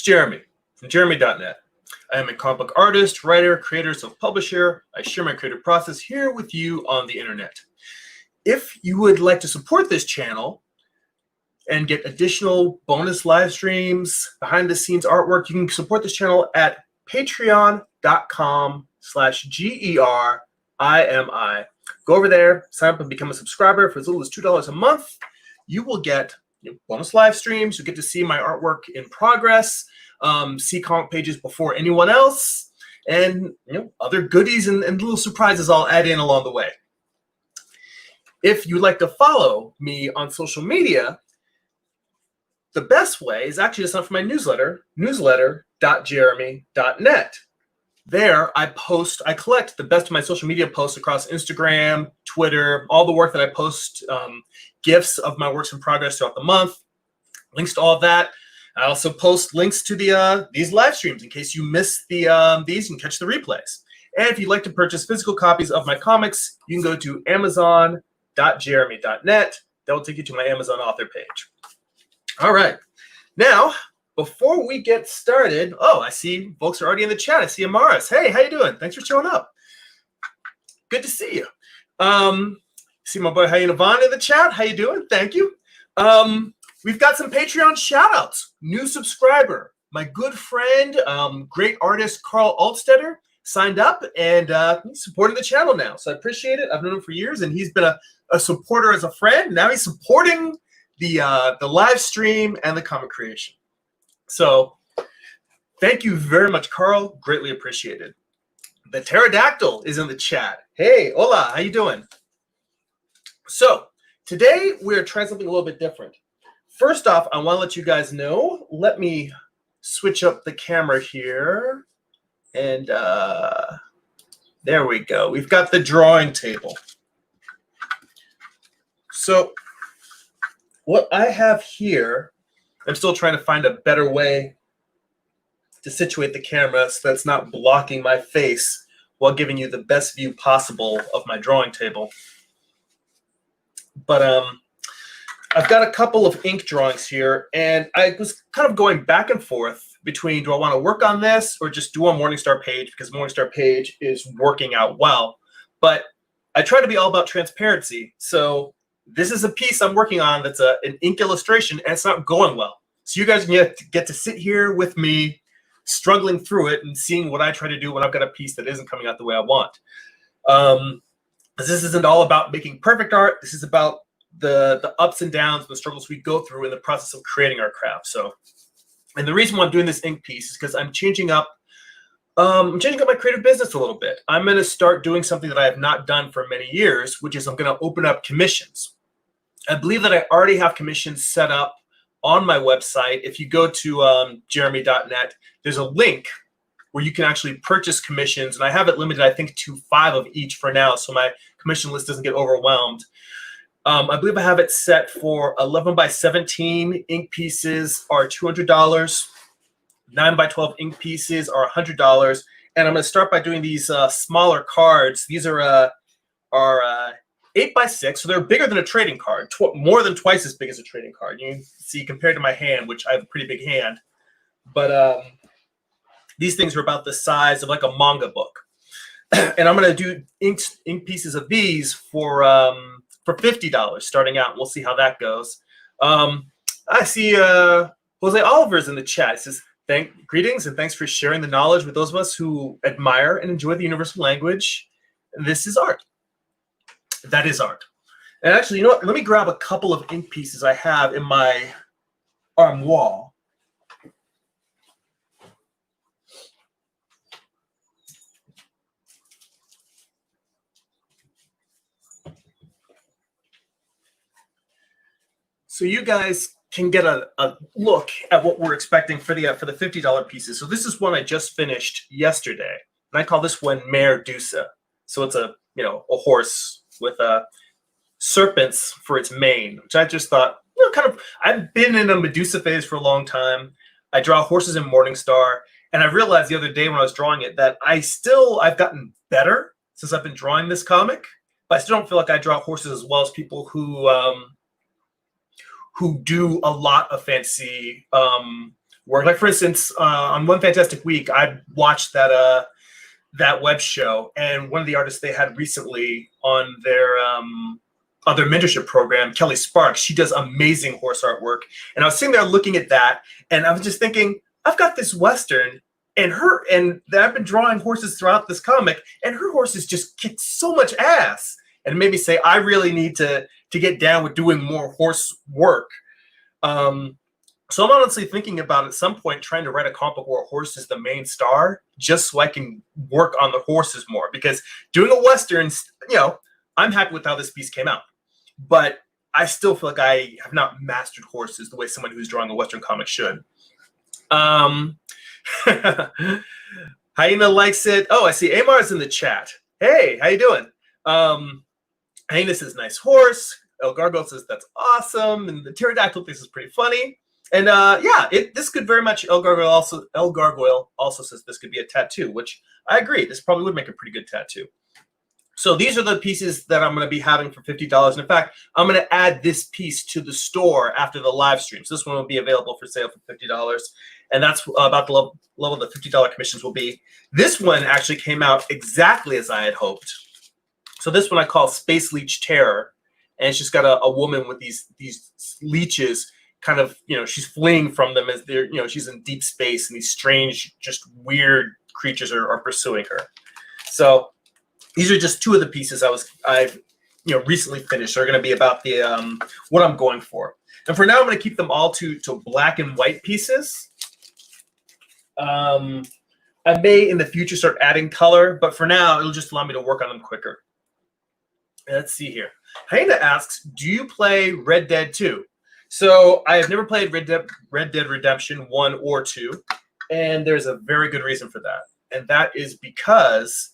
It's Jeremy from Jeremy.net. I am a comic book artist, writer, creator, self-publisher. I share my creative process here with you on the internet. If you would like to support this channel and get additional bonus live streams, behind the scenes artwork, you can support this channel at patreon.com/GERIMI. Go over there, sign up and become a subscriber for as little as $2 a month. You will get bonus live streams. You get to see my artwork in progress, see comic pages before anyone else, and other goodies and little surprises I'll add in along the way. If you'd like to follow me on social media, the best way is actually to sign up for my newsletter, newsletter.jeremy.net. There, I collect the best of my social media posts across Instagram, Twitter, all the work that I post, GIFs of my works in progress throughout the month, links to all of that. I also post links to these live streams in case you miss these and catch the replays. And if you'd like to purchase physical copies of my comics, you can go to amazon.jeremy.net. That will take you to my Amazon author page. All right. Now, before we get started, I see folks are already in the chat. I see Amaris. Hey, how you doing? Thanks for showing up. Good to see you. See my boy Hayden Yvonne in the chat. How you doing? Thank you. We've got some Patreon shout-outs. New subscriber, my good friend, great artist Carl Altstetter signed up and he's supporting the channel now. So I appreciate it. I've known him for years, and he's been a supporter as a friend. Now he's supporting the live stream and the comic creation. So thank you very much, Carl. Greatly appreciated. The Pterodactyl is in the chat. Hey, hola, how you doing? So today we're trying something a little bit different. First off, I want to let you guys know, let me switch up the camera here. And there we go. We've got the drawing table. So what I have here, I'm still trying to find a better way to situate the camera so that's not blocking my face while giving you the best view possible of my drawing table. But I've got a couple of ink drawings here, and I was kind of going back and forth between, do I want to work on this or just do a Morningstar page, because Morningstar page is working out well. But I try to be all about transparency. So this is a piece I'm working on that's an ink illustration, and it's not going well. So you guys get to sit here with me, struggling through it and seeing what I try to do when I've got a piece that isn't coming out the way I want. This isn't all about making perfect art. This is about the ups and downs, the struggles we go through in the process of creating our craft. So, and the reason why I'm doing this ink piece is because I'm changing up my creative business a little bit. I'm going to start doing something that I have not done for many years, which is I'm going to open up commissions. I believe that I already have commissions set up on my website. If you go to jeremy.net, there's a link where you can actually purchase commissions, and I have it limited, I think, to 5 of each for now, so my commission list doesn't get overwhelmed. I believe I have it set for 11 by 17 ink pieces are $200. 9 by 12 ink pieces are $100. And I'm going to start by doing these smaller cards. These are 8 by 6, so they're bigger than a trading card, more than twice as big as a trading card. You can see compared to my hand, which I have a pretty big hand. But these things are about the size of like a manga book. And I'm going to do ink pieces of these for $50 starting out. We'll see how that goes. I see Jose Oliver's in the chat. It says, greetings and thanks for sharing the knowledge with those of us who admire and enjoy the universal language. This is art. That is art. And actually, you know what? Let me grab a couple of ink pieces I have in my armoire. So you guys can get a look at what we're expecting for the $50 pieces. So this is one I just finished yesterday, and I call this one Mare Dusa. So it's a horse with serpents for its mane, which I just thought, I've been in a Medusa phase for a long time. I draw horses in Morningstar, and I realized the other day when I was drawing it that I've gotten better since I've been drawing this comic, but I still don't feel like I draw horses as well as people who do a lot of fancy work. Like for instance, on One Fantastic Week, I watched that web show, and one of the artists they had recently on their mentorship program, Kelly Sparks, she does amazing horse artwork. And I was sitting there looking at that, and I was just thinking, I've got this Western, and I've been drawing horses throughout this comic, and her horses just kick so much ass. And it made me say, I really need to get down with doing more horse work. So I'm honestly thinking about at some point trying to write a comic book where a horse is the main star, just so I can work on the horses more. Because doing a Western, I'm happy with how this piece came out, but I still feel like I have not mastered horses the way someone who's drawing a Western comic should. Hyena likes it. Oh, I see Amar's in the chat. Hey, how you doing? Hyena says nice horse. El Gargoyle says that's awesome, and the pterodactyl thinks is pretty funny. And this could very much. El Gargoyle also says this could be a tattoo, which I agree. This probably would make a pretty good tattoo. So these are the pieces that I'm going to be having for $50. And in fact, I'm going to add this piece to the store after the live stream. So this one will be available for sale for $50. And that's about the level the $50 commissions will be. This one actually came out exactly as I had hoped. So this one I call Space Leech Terror. And it's just got a woman with these leeches kind of, she's fleeing from them as they're, she's in deep space, and these strange, just weird creatures are pursuing her. So these are just two of the pieces I've recently finished. They're going to be about the what I'm going for. And for now, I'm going to keep them all to black and white pieces. I may in the future start adding color, but for now, it'll just allow me to work on them quicker. Let's see here. Hyena asks, do you play Red Dead 2? So I have never played Red Dead Redemption 1 or 2, and there's a very good reason for that. And that is because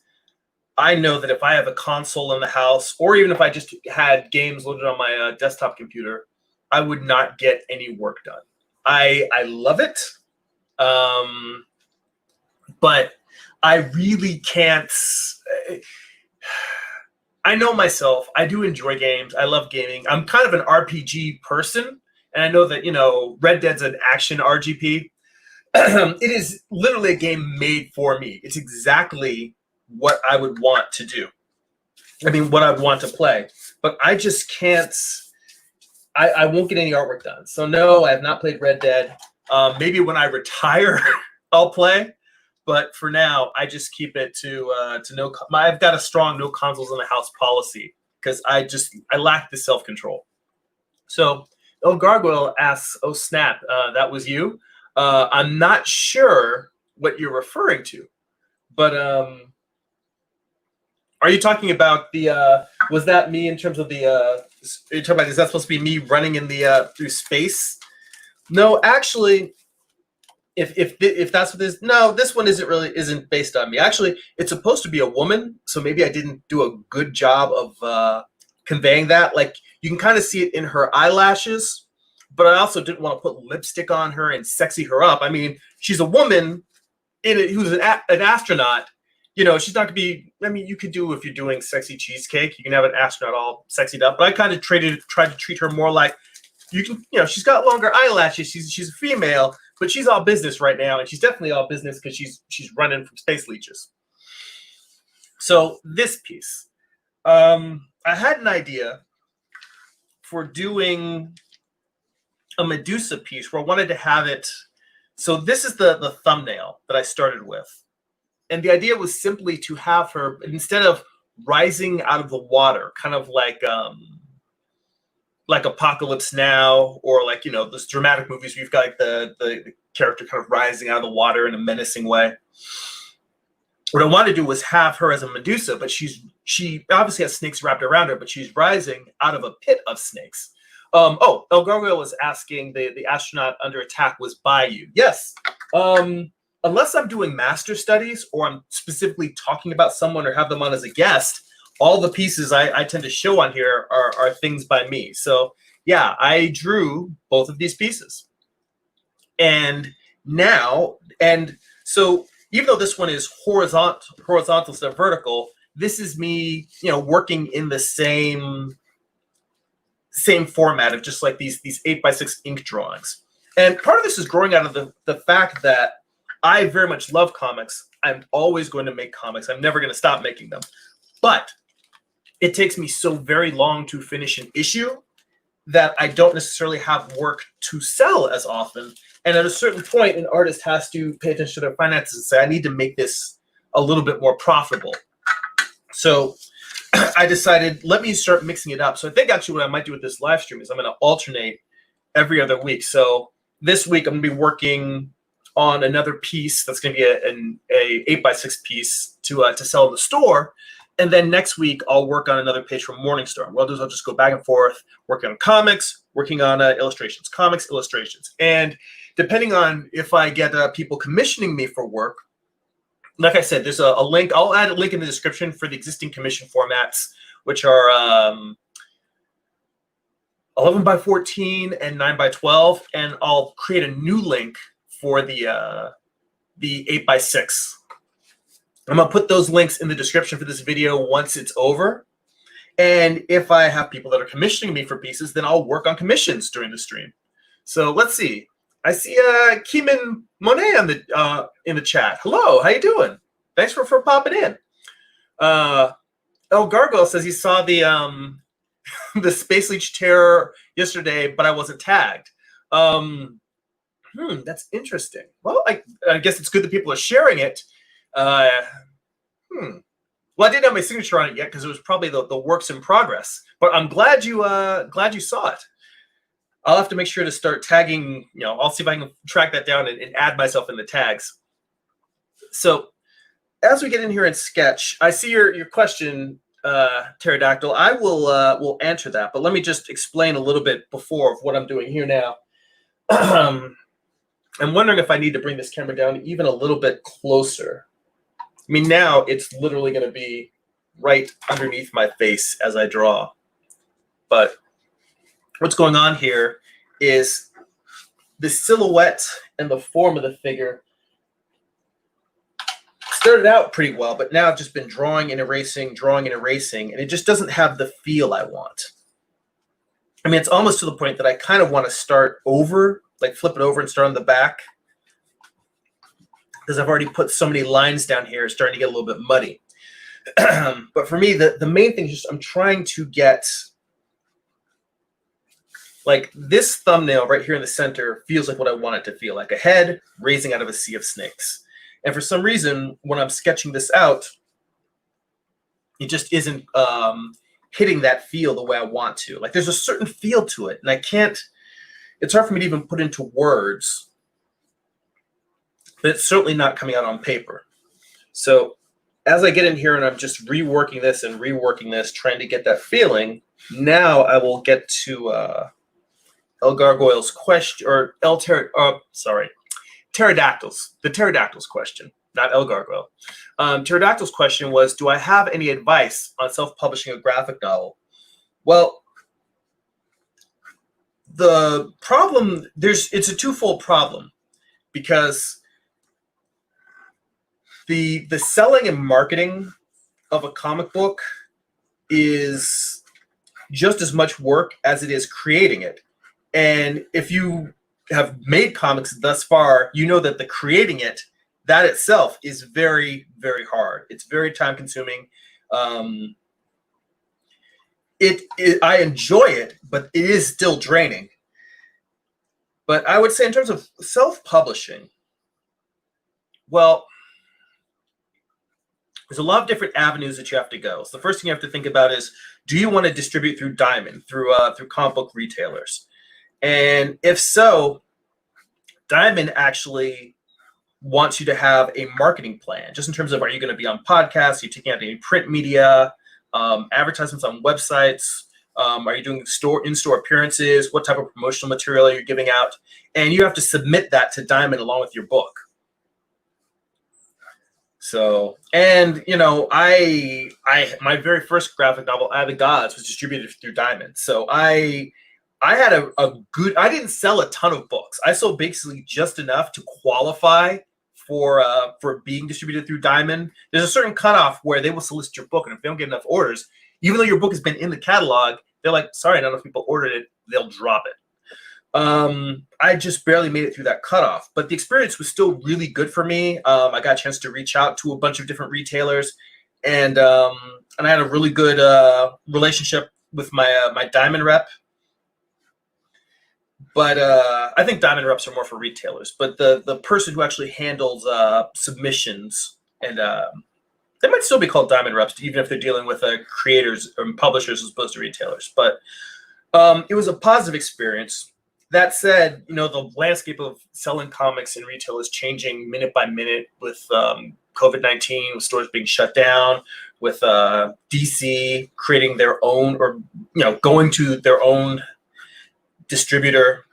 I know that if I have a console in the house, or even if I just had games loaded on my desktop computer, I would not get any work done. I love it, but I really can't. I know myself. I do enjoy games. I love gaming. I'm kind of an RPG person, and I know that Red Dead's an action RGP. It is literally a game made for me. It's exactly what I would want to do. I mean, what I would want to play. But I just can't. I won't get any artwork done. So no, I have not played Red Dead. Maybe when I retire, I'll play. But for now, I just keep it to no. I've got a strong no consoles in the house policy because I lack the self-control. So El Gargoyle asks, "Oh snap, that was you." I'm not sure what you're referring to, but are you talking about the? Was that me in terms of the? You're talking about, is that supposed to be me running in the through space? No, actually. If that's what this, no, this one isn't based on me. Actually, it's supposed to be a woman, so maybe I didn't do a good job of conveying that. Like, you can kind of see it in her eyelashes, but I also didn't want to put lipstick on her and sexy her up. I mean, she's a woman who's an astronaut. She's not gonna be. I mean, you could do, if you're doing sexy cheesecake, you can have an astronaut all sexied up. But I kind of tried to treat her more like, you can. She's got longer eyelashes. She's a female. But she's all business right now, and she's definitely all business because she's running from space leeches. So this piece, I had an idea for doing a Medusa piece where I wanted to have it. So this is the thumbnail that I started with, and the idea was simply to have her, instead of rising out of the water, kind of like Apocalypse Now, or like, those dramatic movies where you've got like the character kind of rising out of the water in a menacing way. What I wanted to do was have her as a Medusa, but she obviously has snakes wrapped around her, but she's rising out of a pit of snakes. El Gargoyle was asking, the astronaut under attack was by you. Yes. Unless I'm doing master studies or I'm specifically talking about someone or have them on as a guest, all the pieces I tend to show on here are things by me. So yeah, I drew both of these pieces. And so even though this one is horizontal instead of vertical, this is me, working in the same format of just like these 8x6 ink drawings. And part of this is growing out of the fact that I very much love comics. I'm always going to make comics. I'm never going to stop making them. But it takes me so very long to finish an issue that I don't necessarily have work to sell as often. And at a certain point, an artist has to pay attention to their finances and say, I need to make this a little bit more profitable. So I decided, let me start mixing it up. So I think actually what I might do with this live stream is I'm going to alternate every other week. So this week I'm going to be working on another piece that's going to be a 8x6 piece to sell in the store. And then next week, I'll work on another page from Morningstar. What I'll do is I'll just go back and forth, working on comics, working on illustrations, comics, illustrations. And depending on if I get people commissioning me for work, like I said, there's a link. I'll add a link in the description for the existing commission formats, which are 11 by 14 and 9 by 12. And I'll create a new link for the 8 by 6. I'm going to put those links in the description for this video once it's over. And if I have people that are commissioning me for pieces, then I'll work on commissions during the stream. So let's see. I see Keeman Monet in the chat. Hello, how you doing? Thanks for popping in. El Gargoyle says he saw the the Space Leech Terror yesterday, but I wasn't tagged. That's interesting. Well, I guess it's good that people are sharing it. Well, I didn't have my signature on it yet because it was probably the works in progress. But I'm glad you saw it. I'll have to make sure to start tagging. I'll see if I can track that down and add myself in the tags. So as we get in here and sketch, I see your question, Pterodactyl. I will answer that, but let me just explain a little bit before of what I'm doing here now. I'm wondering if I need to bring this camera down even a little bit closer. I mean, now it's literally going to be right underneath my face as I draw. But what's going on here is the silhouette and the form of the figure started out pretty well, but now I've just been drawing and erasing, and it just doesn't have the feel I want. I mean, it's almost to the point that I kind of want to start over, like flip it over and start on the back, because I've already put so many lines down here, it's starting to get a little bit muddy. But for me, the main thing is just I'm trying to get, like, this thumbnail right here in the center feels like what I want it to feel, like a head raising out of a sea of snakes. And for some reason, when I'm sketching this out, it just isn't hitting that feel the way I want to. Like, there's a certain feel to it, and I can't, it's hard for me to even put into words, but it's certainly not coming out on paper. So as I get in here and I'm just reworking this and reworking this, trying to get that feeling, now I will get to El Gargoyle's question, or Pterodactyl's, the Pterodactyl's question, not El Gargoyle. Pterodactyl's question was, do I have any advice on self-publishing a graphic novel? Well, the problem, it's a twofold problem, because the selling and marketing of a comic book is just as much work as it is creating it. And if you have made comics thus far, you know that the creating it, that itself is very, very hard. It's very time consuming. I enjoy it, but it is still draining. But I would say in terms of self-publishing, well, there's a lot of different avenues that you have to go. So the first thing you have to think about is, do you want to distribute through Diamond, through comic book retailers? And if so, Diamond actually wants you to have a marketing plan, just in terms of, are you going to be on podcasts? Are you taking out any print media, advertisements on websites? Are you doing in-store appearances? What type of promotional material are you giving out? And you have to submit that to Diamond along with your book. So, and my very first graphic novel, Eye of the Gods, was distributed through Diamond. So I had a good, I didn't sell a ton of books. I sold basically just enough to qualify for being distributed through Diamond. There's a certain cutoff where they will solicit your book, and if they don't get enough orders, even though your book has been in the catalog, they're like, sorry, not enough people ordered it, they'll drop it. I just barely made it through that cutoff, but the experience was still really good for me. I got a chance to reach out to a bunch of different retailers, and I had a really good relationship with my Diamond rep. But I think Diamond reps are more for retailers. But the person who actually handles submissions, and they might still be called Diamond reps, even if they're dealing with creators or publishers as opposed to retailers. But it was a positive experience. That said, the landscape of selling comics in retail is changing minute by minute with COVID-19, with stores being shut down, with DC creating their own, or going to their own distributor.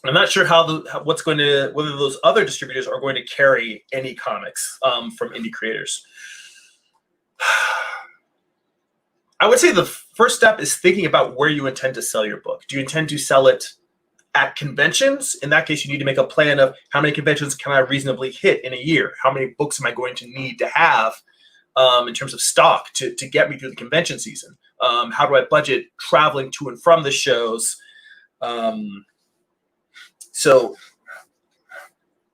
I'm not sure whether those other distributors are going to carry any comics from indie creators. I would say the first step is thinking about where you intend to sell your book. Do you intend to sell it at conventions? In that case, you need to make a plan of how many conventions can I reasonably hit in a year? How many books am I going to need to have in terms of stock to get me through the convention season? How do I budget traveling to and from the shows? And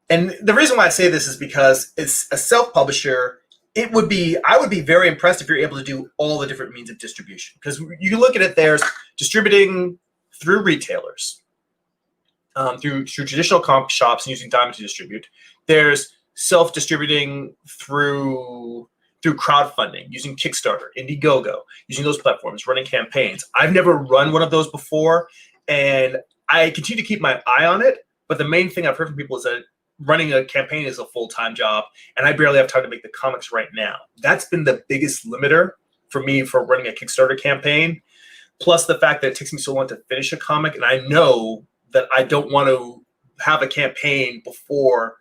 the reason why I say this is because as a self-publisher, I would be very impressed if you're able to do all the different means of distribution. Because you can look at it, there's distributing through retailers, through traditional comic shops and using Diamond to distribute. There's self-distributing through crowdfunding, using Kickstarter, Indiegogo, using those platforms, running campaigns. I've never run one of those before, and I continue to keep my eye on it. But the main thing I've heard from people is that running a campaign is a full-time job, and I barely have time to make the comics right now. That's been the biggest limiter for me for running a Kickstarter campaign, plus the fact that it takes me so long to finish a comic, and I know that I don't want to have a campaign before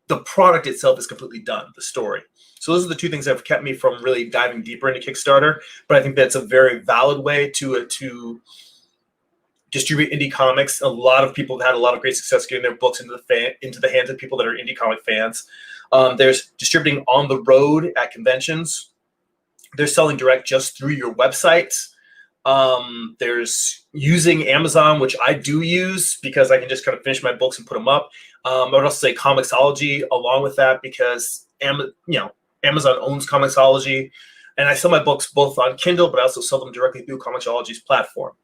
the product itself is completely done, the story. So those are the two things that have kept me from really diving deeper into Kickstarter, but I think that's a very valid way to distribute indie comics. A lot of people have had a lot of great success getting their books into the hands of people that are indie comic fans. There's distributing on the road at conventions. There's selling direct just through your website. There's using Amazon, which I do use because I can just kind of finish my books and put them up. I would also say Comixology along with that because Amazon owns Comixology, and I sell my books both on Kindle, but I also sell them directly through Comixology's platform.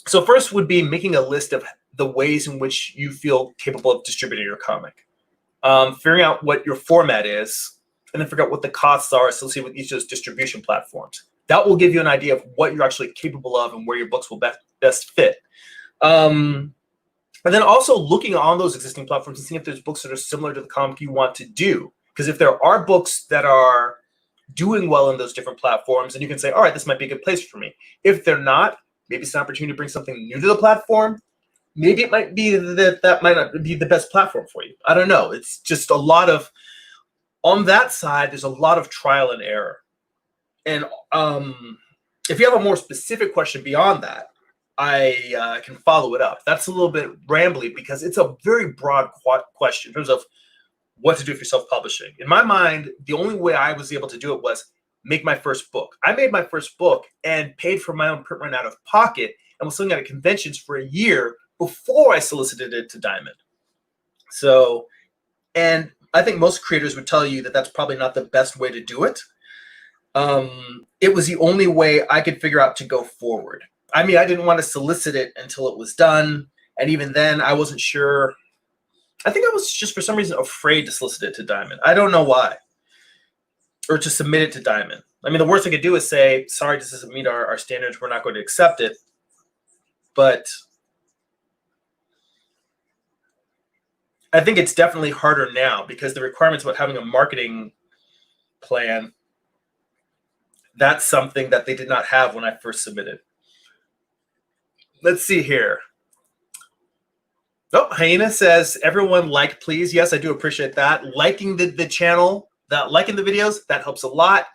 So first would be making a list of the ways in which you feel capable of distributing your comic. Figuring out what your format is, and then figure out what the costs are associated with each of those distribution platforms. That will give you an idea of what you're actually capable of and where your books will best fit. And then also looking on those existing platforms and seeing if there's books that are similar to the comic you want to do. Because if there are books that are doing well in those different platforms, and you can say, all right, this might be a good place for me. If they're not, maybe it's an opportunity to bring something new to the platform. Maybe it might be that might not be the best platform for you. I don't know. It's just a lot of, on that side, there's a lot of trial and error. And if you have a more specific question beyond that, I can follow it up. That's a little bit rambly because it's a very broad question in terms of what to do for self-publishing. In my mind, the only way I was able to do it was make my first book. I made my first book and paid for my own print run out of pocket and was selling at conventions for a year before I solicited it to Diamond. So, and I think most creators would tell you that that's probably not the best way to do it. It was the only way I could figure out to go forward. I mean, I didn't want to solicit it until it was done. And even then, I wasn't sure. I think I was just for some reason afraid to solicit it to Diamond. I don't know why. Or to submit it to Diamond. I mean, the worst I could do is say, sorry, this doesn't meet our standards. We're not going to accept it. But I think it's definitely harder now because the requirements about having a marketing plan, that's something that they did not have when I first submitted. Let's see here. Oh, Hyena says, everyone like, please. Yes, I do appreciate that. Liking the channel, liking the videos, that helps a lot.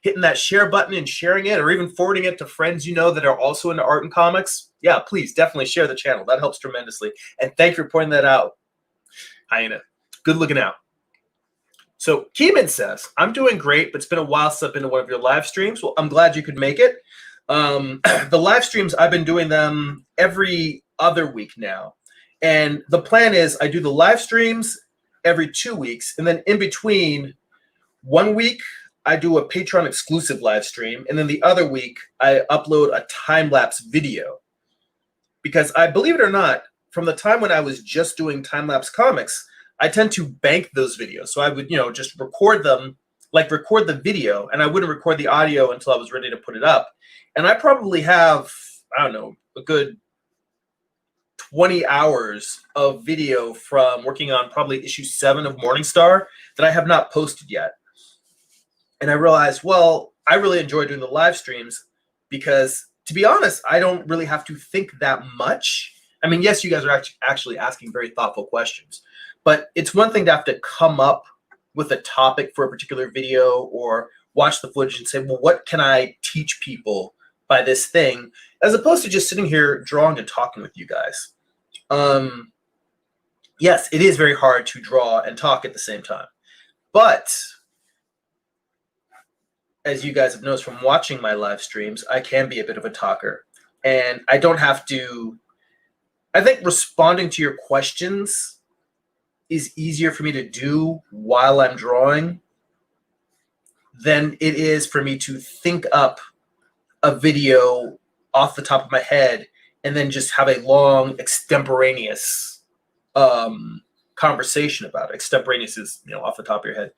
Hitting that share button and sharing it, or even forwarding it to friends you know that are also into art and comics. Yeah, please definitely share the channel. That helps tremendously. And thank you for pointing that out, Hyena. Good looking out. So Keeman says, I'm doing great, but it's been a while since I've been to one of your live streams. Well, I'm glad you could make it. The live streams, I've been doing them every other week now. And the plan is I do the live streams every 2 weeks. And then in between, 1 week, I do a Patreon exclusive live stream. And then the other week, I upload a time-lapse video. Because I believe it or not, from the time when I was just doing time-lapse comics, I tend to bank those videos. So I would, just record them, like record the video, and I wouldn't record the audio until I was ready to put it up. And I probably have, I don't know, a good 20 hours of video from working on probably issue 7 of Morningstar that I have not posted yet. And I realized, well, I really enjoy doing the live streams because, to be honest, I don't really have to think that much. I mean, yes, you guys are actually asking very thoughtful questions, but it's one thing to have to come up with a topic for a particular video or watch the footage and say, well, what can I teach people by this thing, as opposed to just sitting here drawing and talking with you guys. Yes, it is very hard to draw and talk at the same time, but as you guys have noticed from watching my live streams, I can be a bit of a talker, and I don't have to. I think responding to your questions is easier for me to do while I'm drawing than it is for me to think up a video off the top of my head and then just have a long extemporaneous conversation about it. Extemporaneous is, off the top of your head.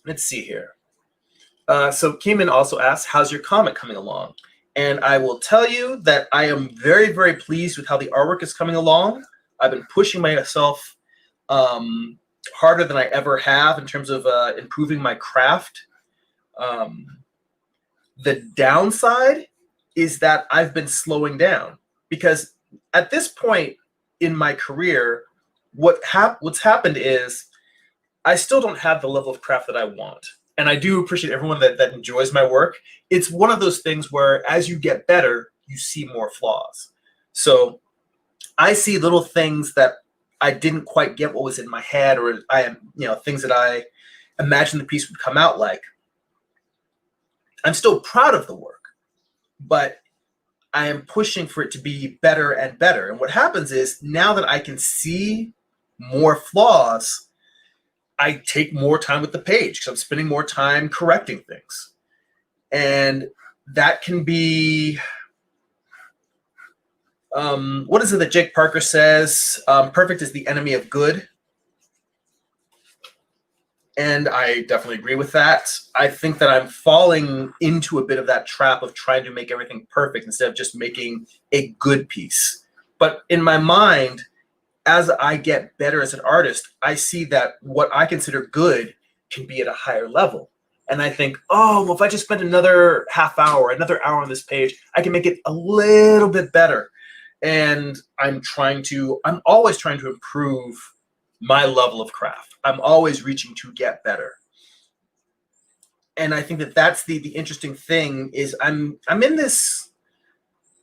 Let's see here. So Keeman also asks, how's your comic coming along? And I will tell you that I am very, very pleased with how the artwork is coming along. I've been pushing myself harder than I ever have in terms of improving my craft. The downside is that I've been slowing down because at this point in my career, what's happened is I still don't have the level of craft that I want. And I do appreciate everyone that enjoys my work. It's one of those things where as you get better, you see more flaws. So I see little things that I didn't quite get what was in my head, or things that I imagined the piece would come out like. I'm still proud of the work, but I am pushing for it to be better and better. And what happens is now that I can see more flaws, I take more time with the page because I'm spending more time correcting things. And that can be, what is it that Jake Parker says? Perfect is the enemy of good. And I definitely agree with that. I think that I'm falling into a bit of that trap of trying to make everything perfect instead of just making a good piece. But in my mind, as I get better as an artist, I see that what I consider good can be at a higher level. And I think, oh, well, if I just spend another half hour, another hour on this page, I can make it a little bit better. And I'm always trying to improve my level of craft. I'm always reaching to get better. And I think that that's the interesting thing is I'm in this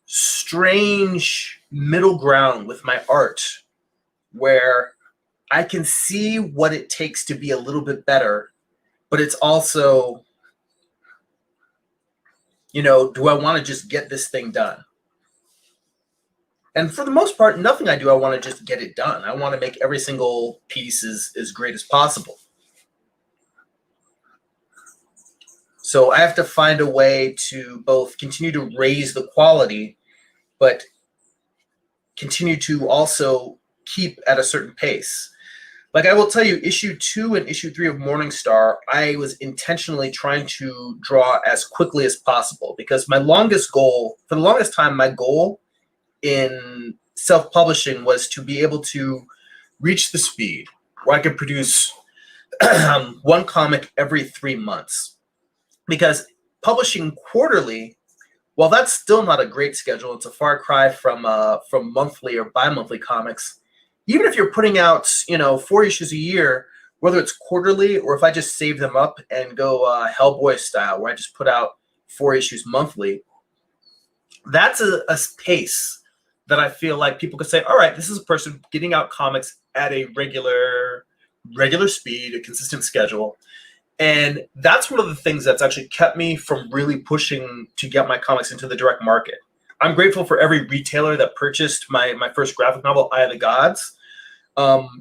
strange middle ground with my art where I can see what it takes to be a little bit better, but it's also, do I want to just get this thing done? And for the most part, nothing I do, I want to just get it done. I want to make every single piece as great as possible. So I have to find a way to both continue to raise the quality, but continue to also keep at a certain pace. Like I will tell you, issue 2 and issue 3 of Morningstar, I was intentionally trying to draw as quickly as possible because for the longest time, my goal in self-publishing was to be able to reach the speed where I could produce one comic every 3 months. Because publishing quarterly, while that's still not a great schedule, it's a far cry from monthly or bi-monthly comics. Even if you're putting out 4 issues a year, whether it's quarterly or if I just save them up and go Hellboy style, where I just put out 4 issues monthly, that's a pace that I feel like people could say, all right, this is a person getting out comics at a regular speed, a consistent schedule. And that's one of the things that's actually kept me from really pushing to get my comics into the direct market. I'm grateful for every retailer that purchased my first graphic novel, Eye of the Gods.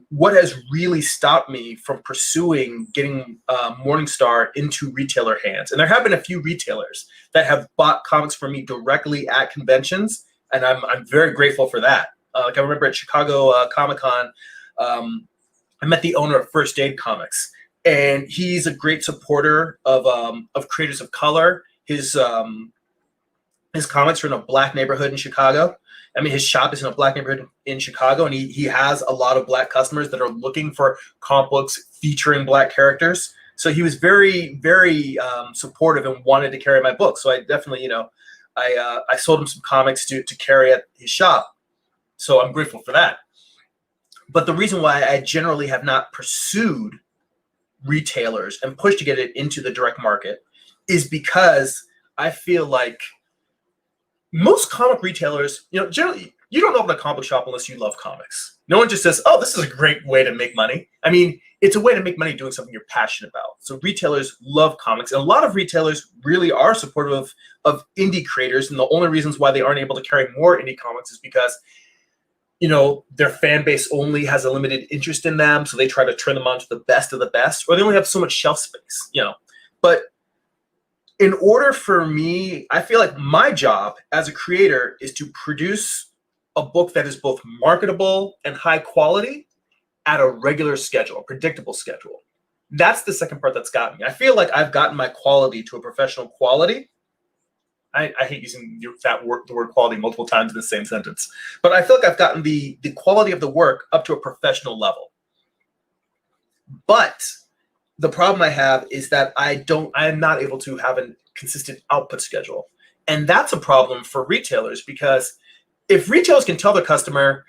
What has really stopped me from pursuing getting Morningstar into retailer hands, and there have been a few retailers that have bought comics from me directly at conventions, and I'm very grateful for that. Like I remember at Chicago Comic-Con, I met the owner of First Aid Comics, and he's a great supporter of creators of color. His comics are in a black neighborhood in Chicago. I mean, his shop is in a black neighborhood in Chicago, and he has a lot of black customers that are looking for comic books featuring black characters. So he was very, very supportive and wanted to carry my book. So I definitely, I sold him some comics to carry at his shop. So I'm grateful for that. But the reason why I generally have not pursued retailers and pushed to get it into the direct market is because I feel like most comic retailers, generally, you don't open a comic shop unless you love comics. No one just says, oh, this is a great way to make money. I mean, it's a way to make money doing something you're passionate about. So retailers love comics. And a lot of retailers really are supportive of indie creators. And the only reasons why they aren't able to carry more indie comics is because, their fan base only has a limited interest in them. So they try to turn them on to the best of the best, or they only have so much shelf space, But in order for me, I feel like my job as a creator is to produce a book that is both marketable and high quality at a regular schedule, a predictable schedule. That's the second part that's got me. I feel like I've gotten my quality to a professional quality. I hate using the word quality multiple times in the same sentence, but I feel like I've gotten the quality of the work up to a professional level. But the problem I have is that I am not able to have a consistent output schedule. And that's a problem for retailers, because if retailers can tell their customer,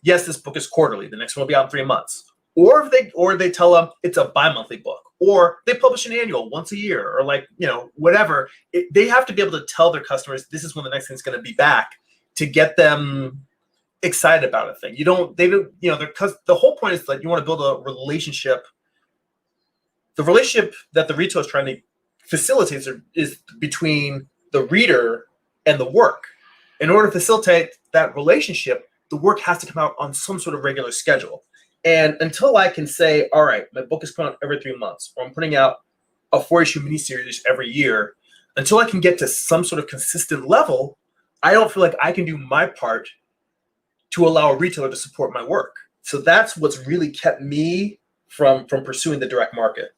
yes, this book is quarterly, the next one will be out in 3 months, or they tell them it's a bi-monthly book, or they publish an annual once a year, or whatever, they have to be able to tell their customers this is when the next thing's going to be back to get them excited about a thing. The whole point is that you want to build a relationship. The relationship that the retailer is trying to facilitate is between the reader and the work. In order to facilitate that relationship, the work has to come out on some sort of regular schedule. And until I can say, all right, my book is coming out every 3 months, or I'm putting out a 4-issue miniseries every year, until I can get to some sort of consistent level, I don't feel like I can do my part to allow a retailer to support my work. So that's what's really kept me from pursuing the direct market.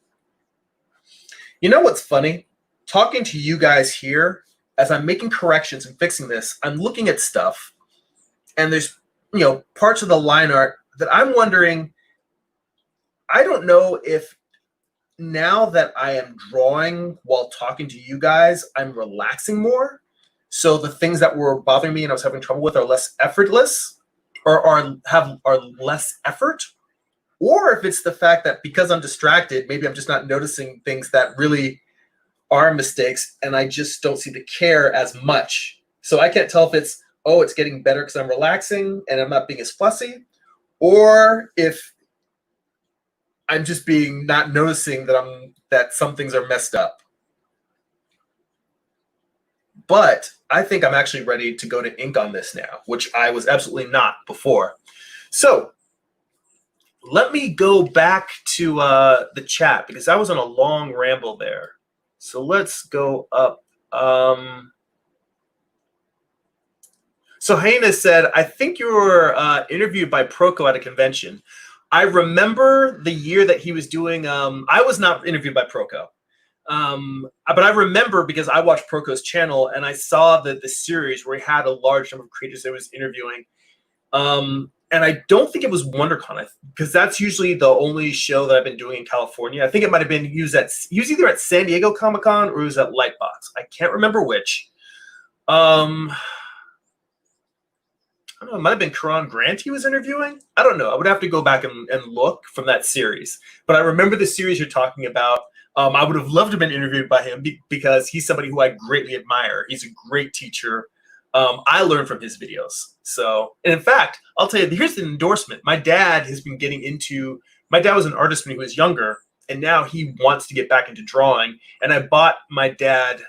You know what's funny? Talking to you guys here, as I'm making corrections and fixing this, I'm looking at stuff, and there's parts of the line art that I'm wondering, I don't know if now that I am drawing while talking to you guys, I'm relaxing more. So the things that were bothering me and I was having trouble with are less effortless, or are less effort. Or if it's the fact that because I'm distracted, maybe I'm just not noticing things that really are mistakes, and I just don't seem to care as much. So I can't tell if it's getting better because I'm relaxing and I'm not being as fussy, or if I'm just not noticing that some things are messed up. But I think I'm actually ready to go to ink on this now, which I was absolutely not before. So let me go back to the chat, because I was on a long ramble there. So let's go up. So Haina said, I think you were interviewed by Proko at a convention. I remember the year that he was doing, I was not interviewed by Proko. But I remember because I watched Proko's channel and I saw the series where he had a large number of creators that he was interviewing. And I don't think it was WonderCon, because that's usually the only show that I've been doing in California. I think it might have been he was either at San Diego Comic-Con or he was at Lightbox. I can't remember which. I don't know, it might have been Karan Grant he was interviewing. I don't know. I would have to go back and look from that series. But I remember the series you're talking about. I would have loved to have been interviewed by him because he's somebody who I greatly admire. He's a great teacher. I learn from his videos. So, and in fact, I'll tell you, here's an endorsement. My dad has been getting into, my dad was an artist when he was younger, and now he wants to get back into drawing. And I bought my dad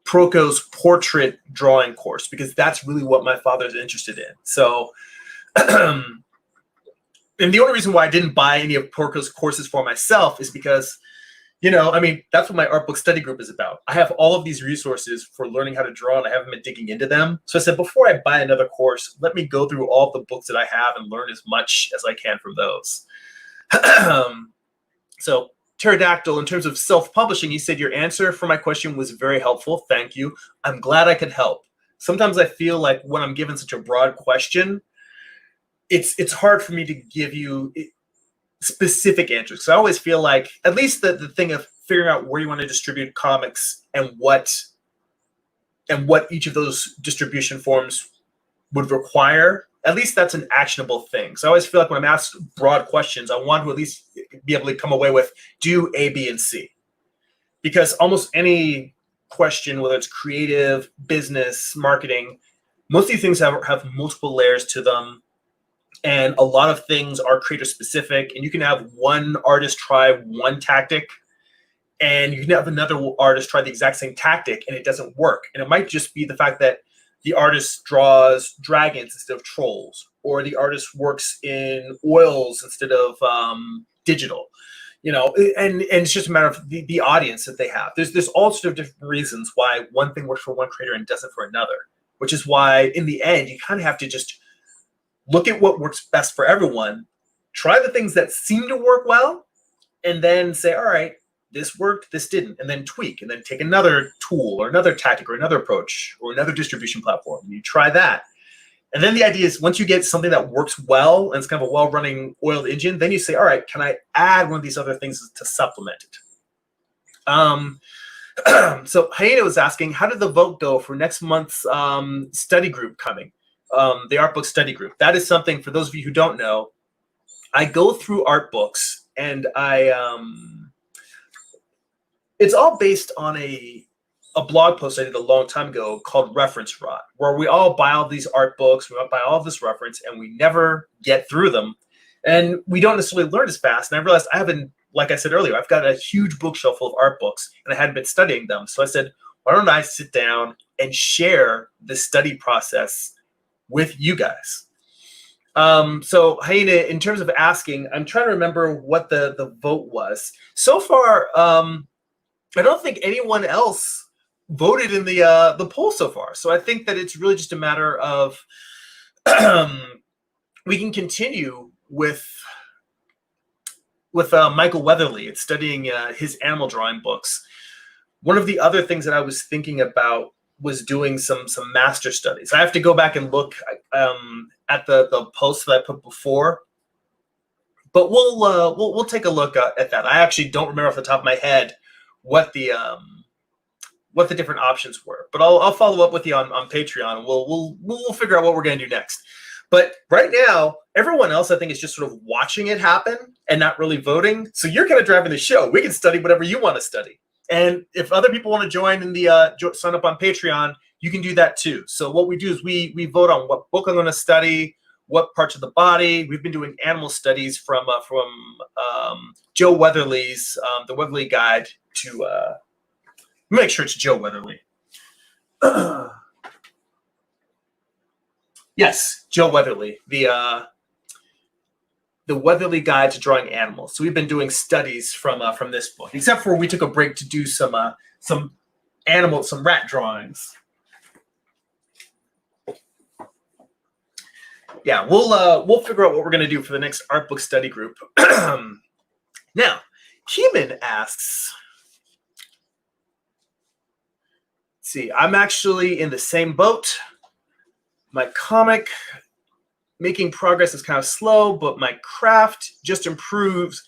Proko's portrait drawing course because that's really what my father's interested in. So, and the only reason why I didn't buy any of Proko's courses for myself is because, you know, I mean, that's what my art book study group is about. I have all of these resources for learning how to draw, and I haven't been digging into them. So I said, before I buy another course, let me go through all the books that I have and learn as much as I can from those. So Pterodactyl, in terms of self-publishing, he said, your answer for my question was very helpful. Thank you. I'm glad I could help. Sometimes I feel like when I'm given such a broad question, it's hard for me to give you specific answers. So I always feel like at least the thing of figuring out where you want to distribute comics and what each of those distribution forms would require, at least that's an actionable thing. So I always feel like when I'm asked broad questions, I want to at least be able to come away with do A, B, and C. Because almost any question, whether it's creative, business, marketing, most of these things have multiple layers to them. And a lot of things are creator specific, and you can have one artist try one tactic, and you can have another artist try the exact same tactic and it doesn't work. And it might just be the fact that the artist draws dragons instead of trolls, or the artist works in oils instead of digital, you know, and it's just a matter of the audience that they have. There's all sorts of different reasons why one thing works for one creator and doesn't for another, which is why in the end, you kind of have to just look at what works best for everyone, try the things that seem to work well, and then say, all right, this worked, this didn't, and then tweak, and then take another tool or another tactic or another approach or another distribution platform. You try that. And then the idea is once you get something that works well and it's kind of a well-running oiled engine, then you say, all right, can I add one of these other things to supplement it? So Hyena was asking, how did the vote go for next month's study group coming? The art book study group. That is something, for those of you who don't know, I go through art books and it's all based on a blog post I did a long time ago called Reference Rot, where we all buy all these art books, we all buy all of this reference, and we never get through them. And we don't necessarily learn as fast. And I realized I haven't, like I said earlier, I've got a huge bookshelf full of art books, and I hadn't been studying them. So I said, why don't I sit down and share the study process with you guys? So Hyena, in terms of asking, I'm trying to remember what the vote was. So far, I don't think anyone else voted in the poll so far. So I think that it's really just a matter of we can continue with Michael Weatherly. It's studying his animal drawing books. One of the other things that I was thinking about was doing some master studies. I have to go back and look at the posts that I put before, but we'll take a look at that. I actually don't remember off the top of my head what the different options were, but I'll follow up with you on Patreon. And we'll figure out what we're going to do next. But right now, everyone else, I think, is just sort of watching it happen and not really voting. So you're kind of driving the show. We can study whatever you want to study. And if other people want to join in the sign up on Patreon, you can do that too. So what we do is we vote on what book I'm going to study, what parts of the body. We've been doing animal studies from Joe Weatherly's the Weatherly Guide to make sure it's Joe Weatherly. Yes, Joe Weatherly, the Weatherly Guide to Drawing Animals. So we've been doing studies from this book, except for we took a break to do some rat drawings. Yeah, we'll figure out what we're going to do for the next art book study group. Now, Human asks, let's see, I'm actually in the same boat. My comic making progress is kind of slow, but my craft just improves.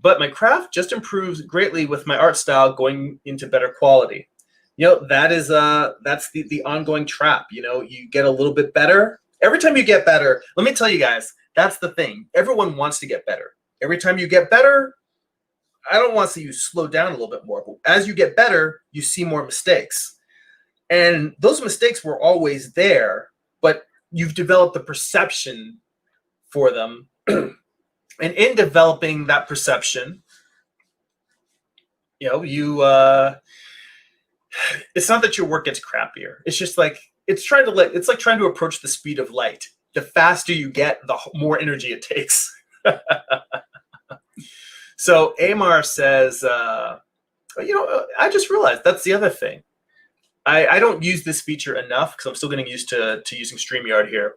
But my craft just improves greatly with my art style going into better quality. You know, that is that's the ongoing trap. You know, you get a little bit better. Every time you get better, let me tell you guys, that's the thing. Everyone wants to get better. Every time you get better, I don't want to see you slow down a little bit more, but as you get better, you see more mistakes. And those mistakes were always there, but you've developed the perception for them. And in developing that perception, it's not that your work gets crappier. It's just like it's like trying to approach the speed of light. The faster you get, the more energy it takes. So Amar says, I just realized that's the other thing. I don't use this feature enough because I'm still getting used to using StreamYard here.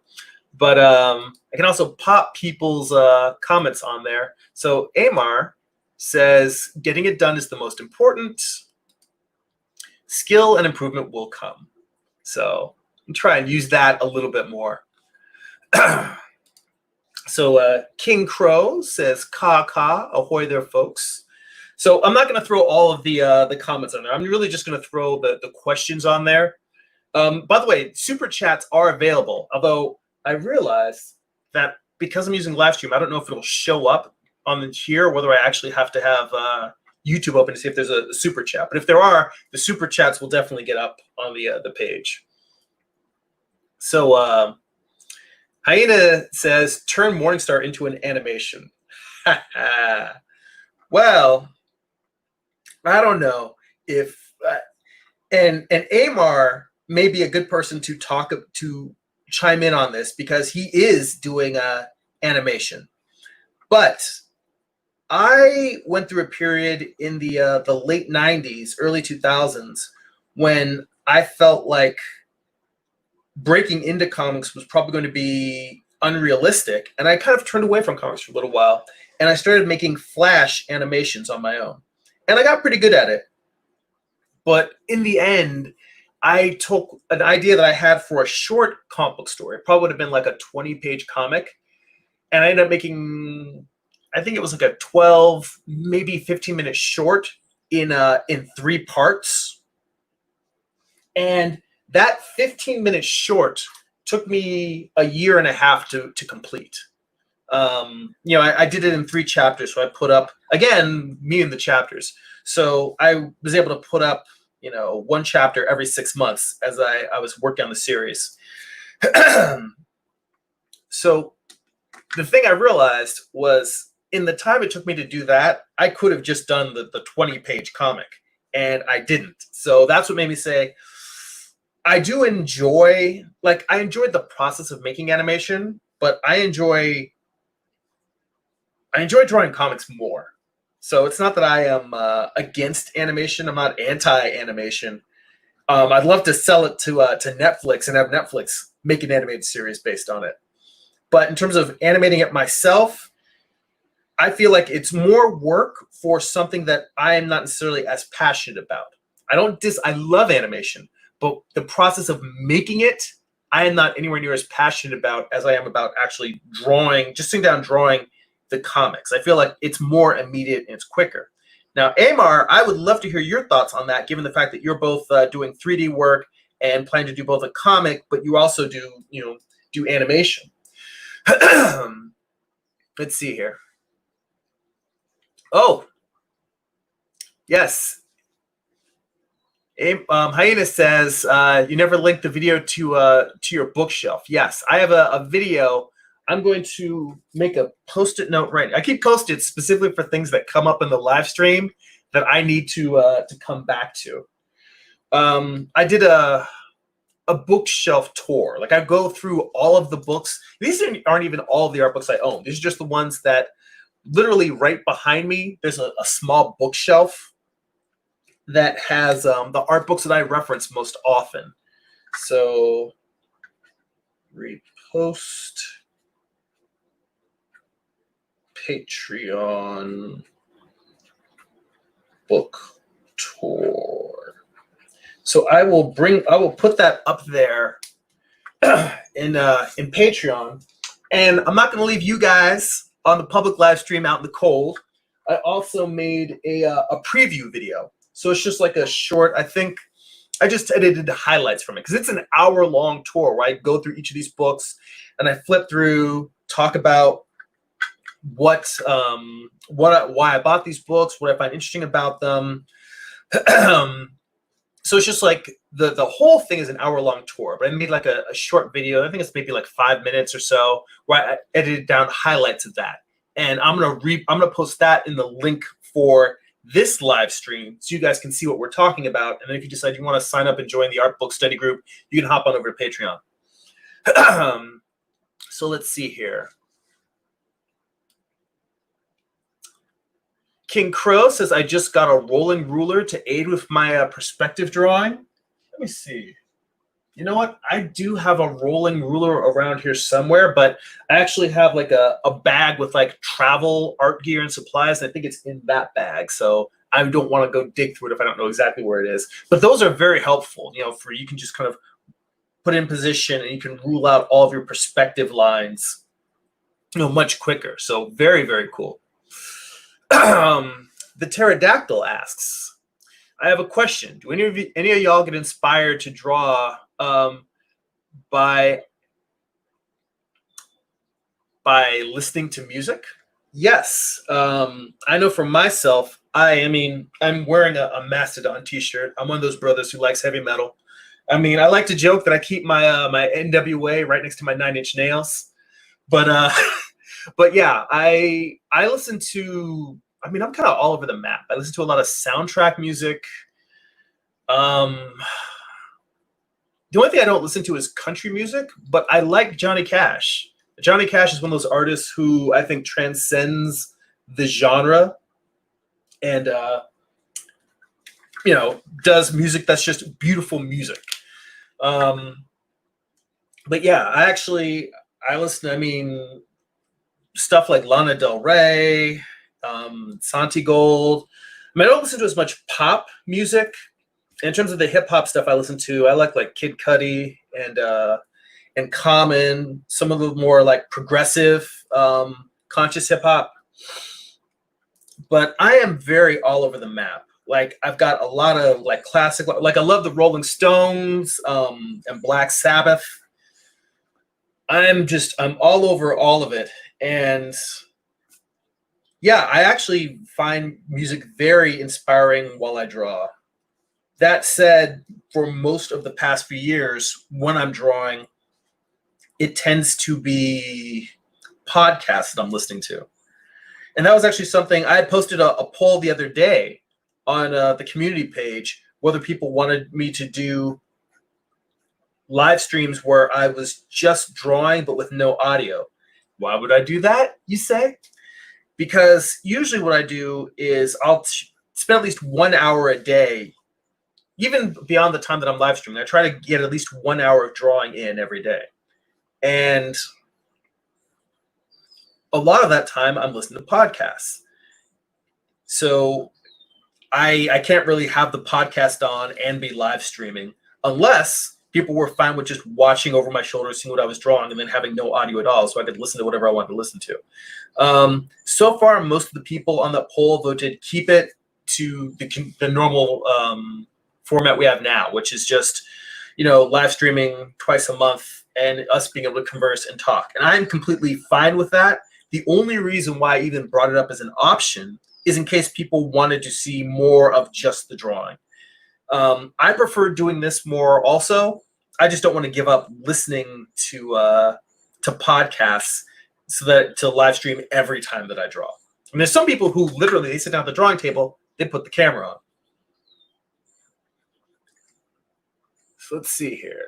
But I can also pop people's comments on there. So Amar says, getting it done is the most important. Skill and improvement will come. So I'll try and use that a little bit more. So King Crow says, "Ka ka, ahoy there, folks." So I'm not going to throw all of the comments on there. I'm really just going to throw the questions on there. By the way, super chats are available. Although I realize that because I'm using live stream, I don't know if it'll show up on here, or whether I actually have to have YouTube open to see if there's a super chat. But if there are, the super chats will definitely get up on the page. So Hyena says, turn Morningstar into an animation. Well, I don't know if and Amar may be a good person to chime in on this because he is doing animation. But I went through a period in the late 90s, early 2000s when I felt like breaking into comics was probably going to be unrealistic, and I kind of turned away from comics for a little while, and I started making Flash animations on my own, and I got pretty good at it. But in the end, I took an idea that I had for a short comic book story. It probably would have been like a 20-page comic, and I ended up making, I think it was like a 12, maybe 15-minute short in 3 parts, and that 15-minute short took me a year and a half to complete. I did it in 3 chapters. So I put up, again, me and the chapters. So I was able to put up, 1 chapter every 6 months as I was working on the series. So the thing I realized was in the time it took me to do that, I could have just done the 20-page comic, and I didn't. So that's what made me say, I do enjoy, I enjoyed the process of making animation, but I enjoy drawing comics more. So it's not that I am against animation. I'm not anti-animation. I'd love to sell it to Netflix and have Netflix make an animated series based on it. But in terms of animating it myself, I feel like it's more work for something that I am not necessarily as passionate about. I love animation. But the process of making it, I am not anywhere near as passionate about as I am about actually just sitting down drawing the comics. I feel like it's more immediate and it's quicker. Now, Amar, I would love to hear your thoughts on that, given the fact that you're both doing 3D work and plan to do both a comic, but you also do animation. Let's see here. Oh, yes. Hyena says, you never linked the video to your bookshelf. Yes, I have a video. I'm going to make a Post-it note right now. I keep Post-its specifically for things that come up in the live stream that I need to come back to. I did a bookshelf tour. Like, I go through all of the books. These aren't even all of the art books I own. These are just the ones that literally right behind me, there's a small bookshelf that has the art books that I reference most often. So repost Patreon book tour. So I will put that up there in Patreon, and I'm not going to leave you guys on the public live stream out in the cold. I also made a preview video. So it's just like a short, I think I just edited the highlights from it because it's an hour-long tour where I go through each of these books and I flip through, talk about why I bought these books, what I find interesting about them. So it's just like the whole thing is an hour-long tour, but I made like a short video. I think it's maybe like 5 minutes or so, where I edited down highlights of that. And I'm gonna post that in the link for this live stream so you guys can see what we're talking about. And then if you decide you want to sign up and join the art book study group, you can hop on over to Patreon. So let's see here. King Crow says, I just got a rolling ruler to aid with my perspective drawing. Let me see. You know what? I do have a rolling ruler around here somewhere, but I actually have like a bag with like travel art gear and supplies. And I think it's in that bag. So I don't want to go dig through it if I don't know exactly where it is. But those are very helpful, you know, for you can just kind of put in position and you can rule out all of your perspective lines, you know, much quicker. So very, very cool. The Pterodactyl asks, I have a question. Do any of y'all get inspired to draw by listening to music? Yes. I know for myself, I'm wearing a Mastodon t-shirt. I'm one of those brothers who likes heavy metal. I mean, I like to joke that I keep my my NWA right next to my Nine Inch Nails. But but yeah, I listen to, I mean, I'm kind of all over the map. I listen to a lot of soundtrack music. The only thing I don't listen to is country music, but I like Johnny Cash. Johnny Cash is one of those artists who I think transcends the genre and, you know, does music that's just beautiful music. But yeah, I listen, I mean, stuff like Lana Del Rey, Santi Gold. I mean, I don't listen to as much pop music. In terms of the hip hop stuff I listen to, I like Kid Cudi and Common, some of the more like progressive, conscious hip hop. But I am very all over the map. Like I've got a lot of like classic, like I love the Rolling Stones and Black Sabbath. I'm all over all of it. And yeah, I actually find music very inspiring while I draw. That said, for most of the past few years, when I'm drawing, it tends to be podcasts that I'm listening to. And that was actually something I had posted a poll the other day on the community page, whether people wanted me to do live streams where I was just drawing but with no audio. Why would I do that, you say? Because usually what I do is I'll spend at least 1 hour a day, even beyond the time that I'm live streaming. I try to get at least 1 hour of drawing in every day. And a lot of that time I'm listening to podcasts. So I can't really have the podcast on and be live streaming unless people were fine with just watching over my shoulder, seeing what I was drawing, and then having no audio at all, so I could listen to whatever I wanted to listen to. So far, most of the people on that poll voted keep it to the normal format we have now, which is just, you know, live streaming twice a month and us being able to converse and talk. And I'm completely fine with that. The only reason why I even brought it up as an option is in case people wanted to see more of just the drawing. I prefer doing this more also. I just don't want to give up listening to podcasts so that to live stream every time that I draw. I mean, there's some people who literally, they sit down at the drawing table, they put the camera on. So let's see here.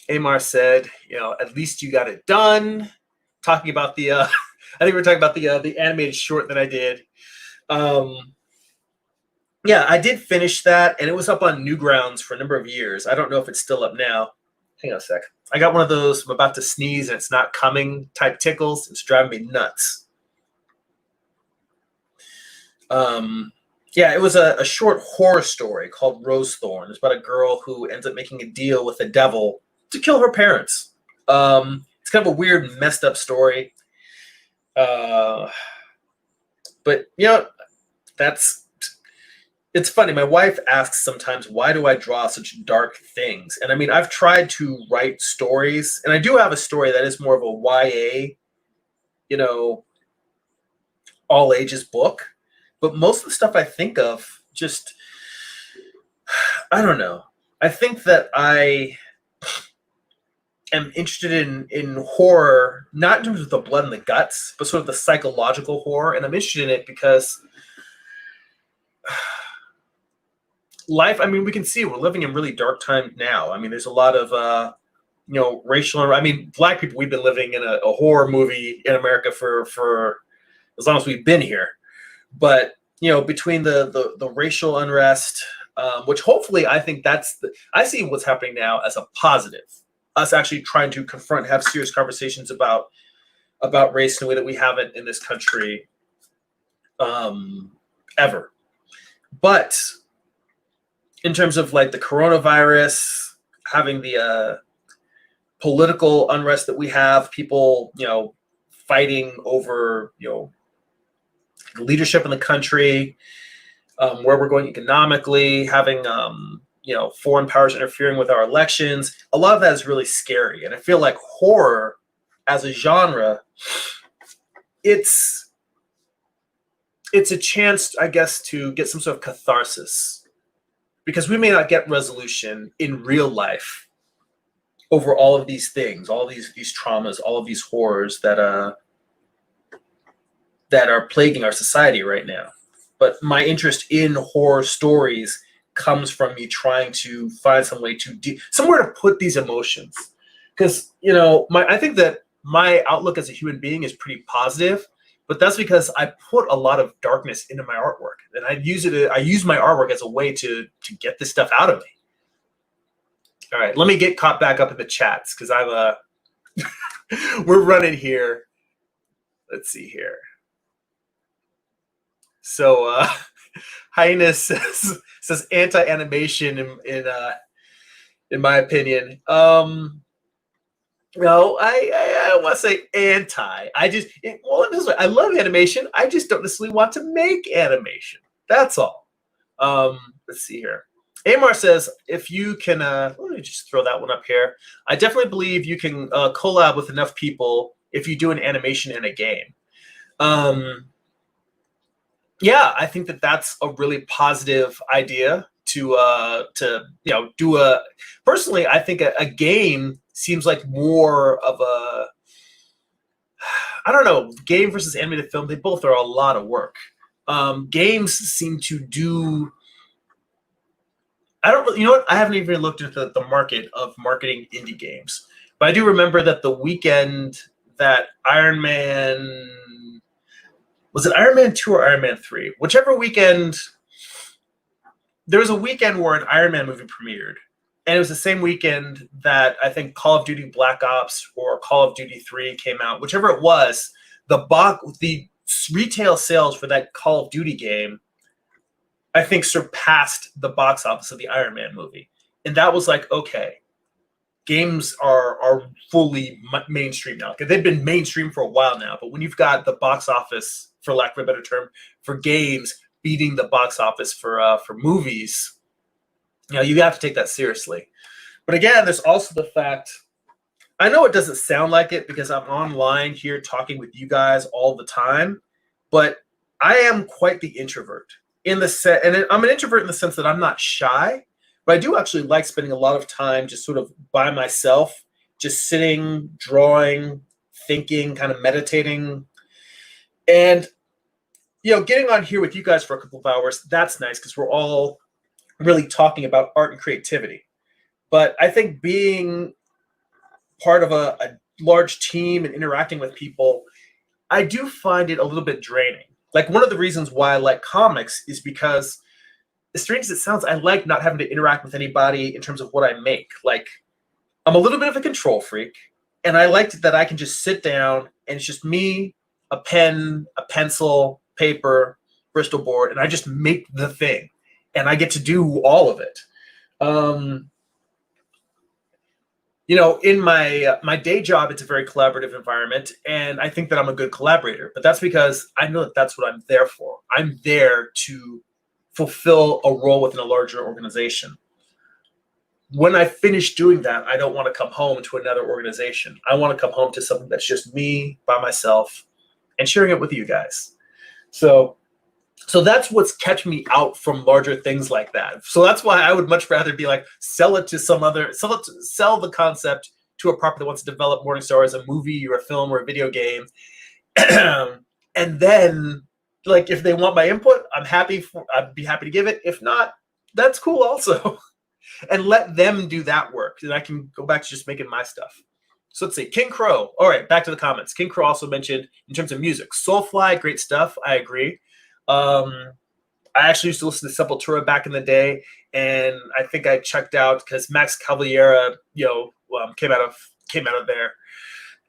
Amar said, you know, at least you got it done. Talking about the, I think we're talking about the animated short that I did. Yeah, I did finish that, and it was up on Newgrounds for a number of years. I don't know if it's still up now. Hang on a sec. I got one of those I'm about to sneeze and it's not coming type tickles. It's driving me nuts. Yeah, it was a short horror story called Rose Thorn. It's about a girl who ends up making a deal with the devil to kill her parents. It's kind of a weird, messed up story. But, you know, it's funny. My wife asks sometimes, why do I draw such dark things? And I mean, I've tried to write stories, and I do have a story that is more of a YA, you know, all ages book. But most of the stuff I think of just, I don't know. I think that I am interested in horror, not in terms of the blood and the guts, but sort of the psychological horror. And I'm interested in it because life, I mean, we can see we're living in really dark times now. I mean, there's a lot of, racial, I mean, black people, we've been living in a horror movie in America for as long as we've been here. But, between the racial unrest, which hopefully I think I see what's happening now as a positive. Us actually trying to confront, have serious conversations about race in a way that we haven't in this country ever. But in terms of like the coronavirus, having the political unrest that we have, people, fighting over, leadership in the country, where we're going economically, having, foreign powers interfering with our elections. A lot of that is really scary. And I feel like horror as a genre, it's a chance, I guess, to get some sort of catharsis, because we may not get resolution in real life over all of these things, all of these traumas, all of these horrors that are plaguing our society right now. But my interest in horror stories comes from me trying to find some way somewhere to put these emotions. Because, I think that my outlook as a human being is pretty positive, but that's because I put a lot of darkness into my artwork, and I use my artwork as a way to get this stuff out of me. All right, let me get caught back up in the chats because we're running here. Let's see here. So Highness says anti-animation in my opinion. No, I don't want to say anti. I love animation. I just don't necessarily want to make animation. That's all. Let's see here. Amar says, if you can, let me just throw that one up here. I definitely believe you can collab with enough people if you do an animation in a game. Yeah, I think that that's a really positive idea to do a. Personally, I think a game seems like more of a. I don't know, game versus animated film. They both are a lot of work. Games seem to do. I don't really, I haven't even looked at the market of marketing indie games, but I do remember that the weekend that Iron Man, was it Iron Man 2 or Iron Man 3? Whichever weekend, there was a weekend where an Iron Man movie premiered, and it was the same weekend that I think Call of Duty Black Ops or Call of Duty 3 came out. Whichever it was, the retail sales for that Call of Duty game, I think, surpassed the box office of the Iron Man movie. And that was like, okay, games are fully mainstream now. They've been mainstream for a while now, but when you've got the box office, for lack of a better term, for games beating the box office for movies, you have to take that seriously. But again, there's also the fact, I know it doesn't sound like it because I'm online here talking with you guys all the time, but I am quite the introvert. And I'm an introvert in the sense that I'm not shy, but I do actually like spending a lot of time just sort of by myself, just sitting, drawing, thinking, kind of meditating. And, getting on here with you guys for a couple of hours, that's nice because we're all really talking about art and creativity. But I think being part of a large team and interacting with people, I do find it a little bit draining. Like, one of the reasons why I like comics is because, as strange as it sounds, I like not having to interact with anybody in terms of what I make. Like, I'm a little bit of a control freak, and I like that I can just sit down and it's just me, a pen, a pencil, paper, Bristol board, and I just make the thing, and I get to do all of it. In my day job, it's a very collaborative environment, and I think that I'm a good collaborator. But that's because I know that that's what I'm there for. I'm there to fulfill a role within a larger organization. When I finish doing that, I don't want to come home to another organization. I want to come home to something that's just me by myself and sharing it with you guys. So So that's what's kept me out from larger things like that. So that's why I would much rather be like, sell the concept to a property that wants to develop Morningstar as a movie or a film or a video game. And then, like, if they want my input, I'd be happy to give it. If not, that's cool also. And let them do that work. And I can go back to just making my stuff. So let's see. King Crow. All right, back to the comments. King Crow also mentioned in terms of music. Soulfly, great stuff. I agree. I actually used to listen to Sepultura back in the day, and I think I checked out because Max Cavalera, came out of there.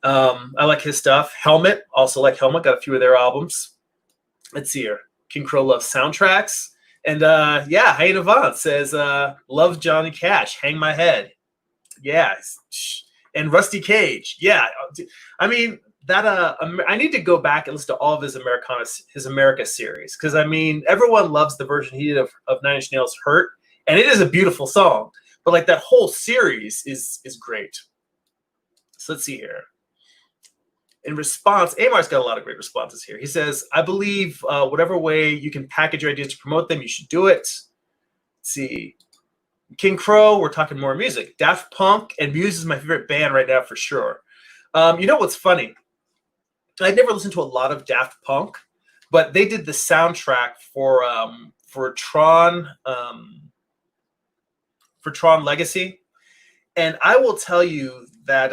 I like his stuff. Helmet, also like Helmet. Got a few of their albums. Let's see here. King Crow loves soundtracks. And Hey Navant says, love Johnny Cash, Hang My Head. Yeah. And Rusty Cage. Yeah. I mean, that I need to go back and listen to all of his America series. Because I mean, everyone loves the version he did of Nine Inch Nails' Hurt. And it is a beautiful song. But like that whole series is great. So let's see here. In response, Amar's got a lot of great responses here. He says, I believe whatever way you can package your ideas to promote them, you should do it. Let's see. King Crow, we're talking more music. Daft Punk and Muse is my favorite band right now for sure. You know what's funny? I'd never listened to a lot of Daft Punk, but they did the soundtrack for Tron Legacy. And I will tell you that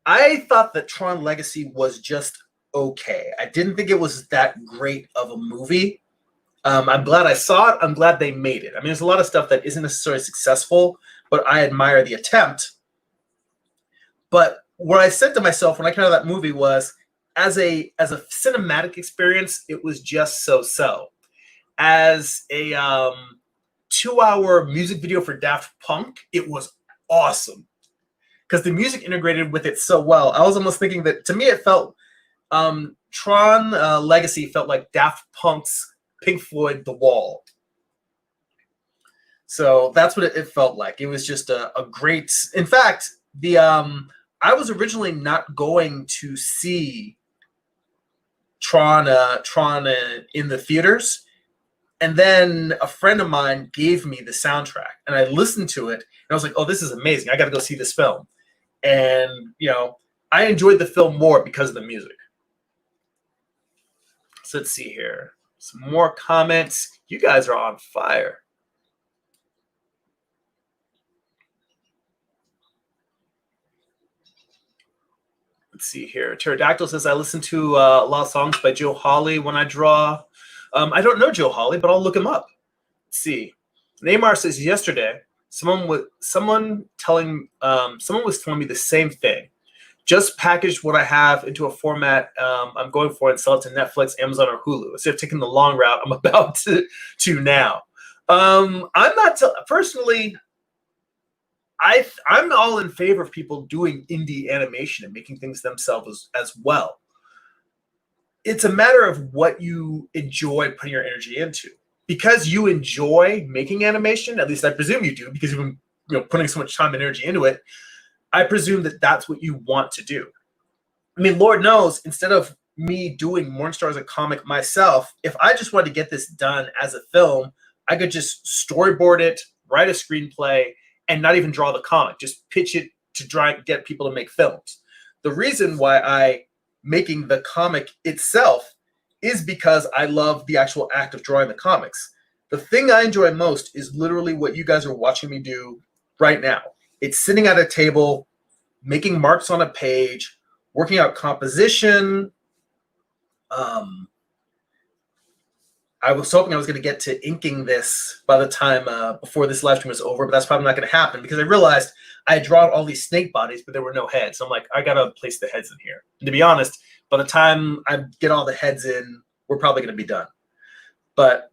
I thought that Tron Legacy was just okay. I didn't think it was that great of a movie. I'm glad I saw it. I'm glad they made it. I mean, there's a lot of stuff that isn't necessarily successful, but I admire the attempt. But what I said to myself when I came out of that movie was, as a cinematic experience, it was just so-so. As a 2-hour music video for Daft Punk, it was awesome. Because the music integrated with it so well. I was almost thinking that, to me, it felt Tron Legacy felt like Daft Punk's Pink Floyd The Wall. So that's what it felt like. It was just a great. In fact, I was originally not going to see Tron in the theaters, and then a friend of mine gave me the soundtrack, and I listened to it, and I was like, "Oh, this is amazing! I got to go see this film." And, I enjoyed the film more because of the music. So let's see here. Some more comments. You guys are on fire. Let's see here. Pterodactyl says, I listen to a lot of songs by Joe Hawley when I draw. I don't know Joe Hawley, but I'll look him up. Let's see. Neymar says, yesterday, someone was telling me the same thing. Just package what I have into a format I'm going for and sell it to Netflix, Amazon, or Hulu. Instead of taking the long route I'm about to now. I'm not personally. I'm all in favor of people doing indie animation and making things themselves as well. It's a matter of what you enjoy putting your energy into. Because you enjoy making animation, at least I presume you do, because you've been putting so much time and energy into it, I presume that that's what you want to do. I mean, Lord knows, instead of me doing Morningstar as a comic myself, if I just wanted to get this done as a film, I could just storyboard it, write a screenplay, and not even draw the comic. Just pitch it to try and get people to make films. The reason why I making the comic itself is because I love the actual act of drawing the comics. The thing I enjoy most is literally what you guys are watching me do right now. It's sitting at a table, making marks on a page, working out composition. I was hoping I was going to get to inking this by the time before this live stream was over, but that's probably not going to happen because I realized I had drawn all these snake bodies, but there were no heads. So I'm like, I got to place the heads in here. And to be honest, by the time I get all the heads in, we're probably going to be done. But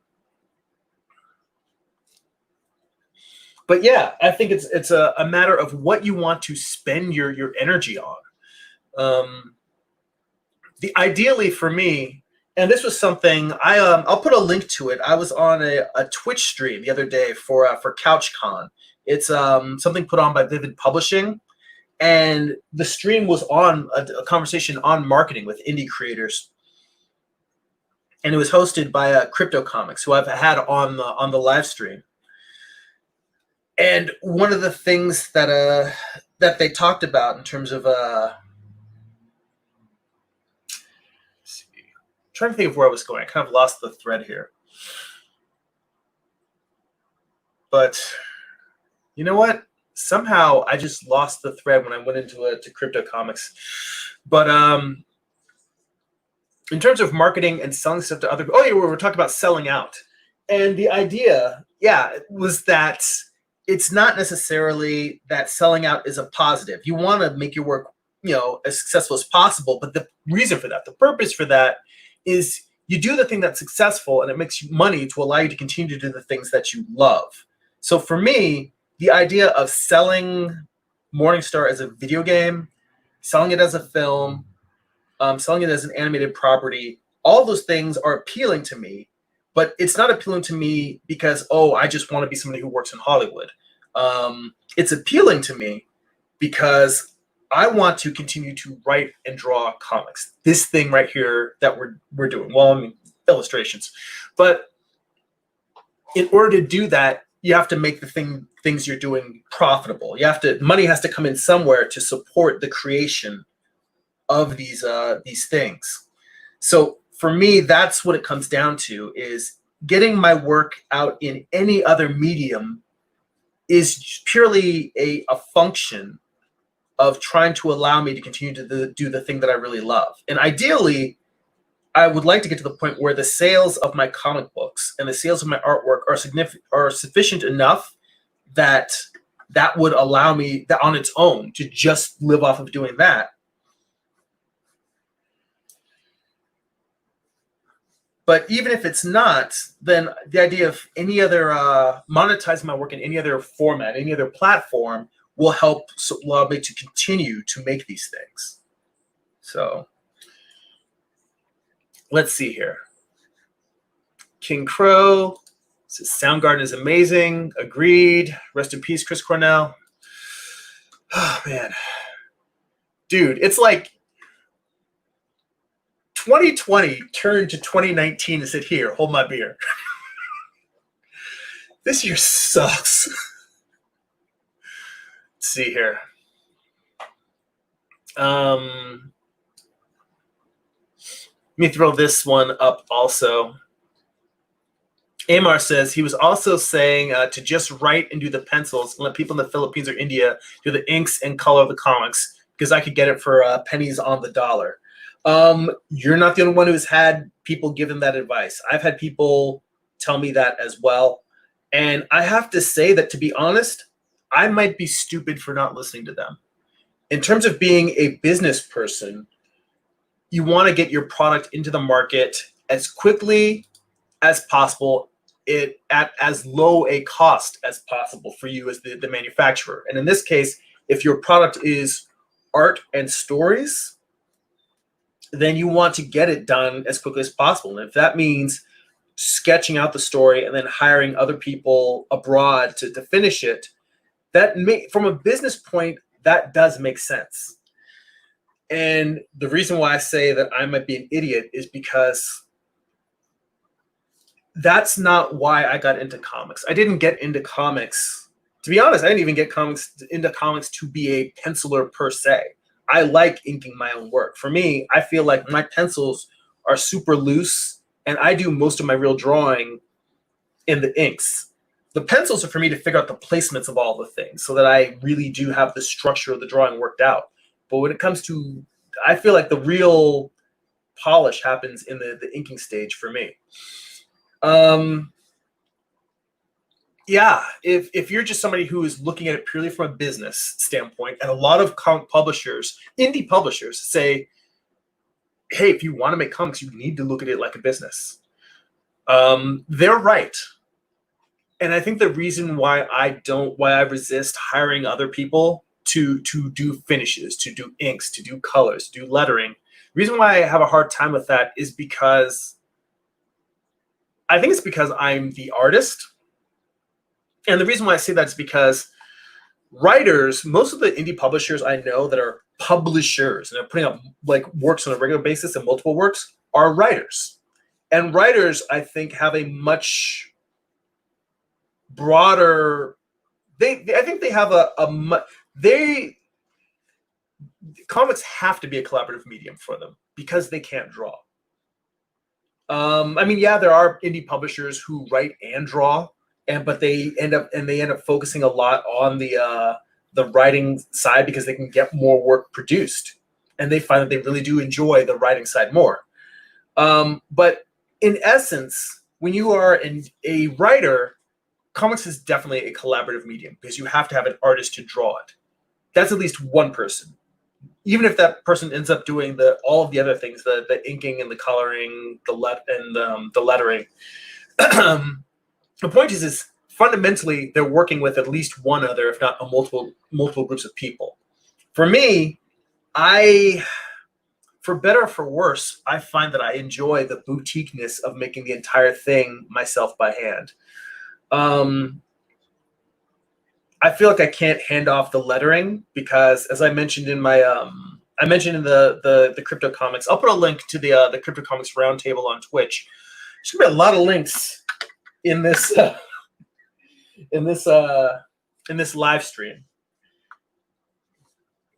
yeah, I think it's a matter of what you want to spend your energy on. Ideally for me, and this was something I'll put a link to it. I was on a Twitch stream the other day for CouchCon. It's something put on by Vivid Publishing, and the stream was on a conversation on marketing with indie creators. and it was hosted by Crypto Comics, who I've had on the live stream. And one of the things that they talked about in terms of trying to think of where I was going. I kind of lost the thread here. But you know what? Somehow I just lost the thread when I went into to Crypto Comics. But in terms of marketing and selling stuff to other people, we were talking about selling out. And the idea, was that it's not necessarily that selling out is a positive. You want to make your work, as successful as possible. But the reason for that, the purpose for that is you do the thing that's successful and it makes you money to allow you to continue to do the things that you love. So for me, the idea of selling Morningstar as a video game, selling it as a film, selling it as an animated property, all those things are appealing to me, but it's not appealing to me because, I just want to be somebody who works in Hollywood. It's appealing to me because I want to continue to write and draw comics. This thing right here that we're doing. Well, I mean, illustrations. But in order to do that, you have to make the things you're doing profitable. Money has to come in somewhere to support the creation of these things. So for me, that's what it comes down to, is getting my work out in any other medium is purely a function of trying to allow me to continue to do the thing that I really love. And ideally, I would like to get to the point where the sales of my comic books and the sales of my artwork are sufficient enough that would allow me that on its own to just live off of doing that. But even if it's not, then the idea of any other monetizing my work in any other format, any other platform, will help allow me to continue to make these things. So let's see here. King Crow says Soundgarden is amazing. Agreed. Rest in peace, Chris Cornell. Oh, man. Dude, it's like 2020 turned to 2019 and said, here, hold my beer. This year sucks. Let's see here. Let me throw this one up also. Amar says he was also saying to just write and do the pencils and let people in the Philippines or India do the inks and color the comics because I could get it for pennies on the dollar. You're not the only one who's had people give them that advice. I've had people tell me that as well. And I have to say that, to be honest, I might be stupid for not listening to them. In terms of being a business person, you want to get your product into the market as quickly as possible, at as low a cost as possible for you as the manufacturer. And in this case, if your product is art and stories, then you want to get it done as quickly as possible. And if that means sketching out the story and then hiring other people abroad to finish it, from a business point, that does make sense. And the reason why I say that I might be an idiot is because that's not why I got into comics. I didn't get into comics. To be honest, I didn't even get into comics to be a penciler per se. I like inking my own work. For me, I feel like my pencils are super loose, and I do most of my real drawing in the inks. The pencils are for me to figure out the placements of all the things so that I really do have the structure of the drawing worked out. But when it comes to, I feel like the real polish happens in the inking stage for me. If you're just somebody who is looking at it purely from a business standpoint, and a lot of comic publishers, indie publishers, say, hey, if you want to make comics, you need to look at it like a business. They're right. And I think the reason why I resist hiring other people to do finishes, to do inks, to do colors, to do lettering, the reason why I have a hard time with that is because I think it's because I'm the artist. And the reason why I say that is because writers, most of the indie publishers I know that are publishers and are putting out like works on a regular basis and multiple works, are writers. And writers, I think, have a much broader. I think they have they comics have to be a collaborative medium for them because they can't draw. I mean, yeah, there are indie publishers who write and draw, but they end up focusing a lot on the writing side because they can get more work produced, and they find that they really do enjoy the writing side more. But in essence, when you are a writer, comics is definitely a collaborative medium because you have to have an artist to draw it. That's at least one person. Even if that person ends up doing all of the other things, the inking and the coloring, the lettering. The point is fundamentally they're working with at least one other, if not multiple groups of people. For me, for better or for worse, I find that I enjoy the boutiqueness of making the entire thing myself by hand. I feel like I can't hand off the lettering because, as I mentioned in my, I mentioned in the Crypto Comics. I'll put a link to the Crypto Comics Roundtable on Twitch. There's gonna be a lot of links in this in this live stream.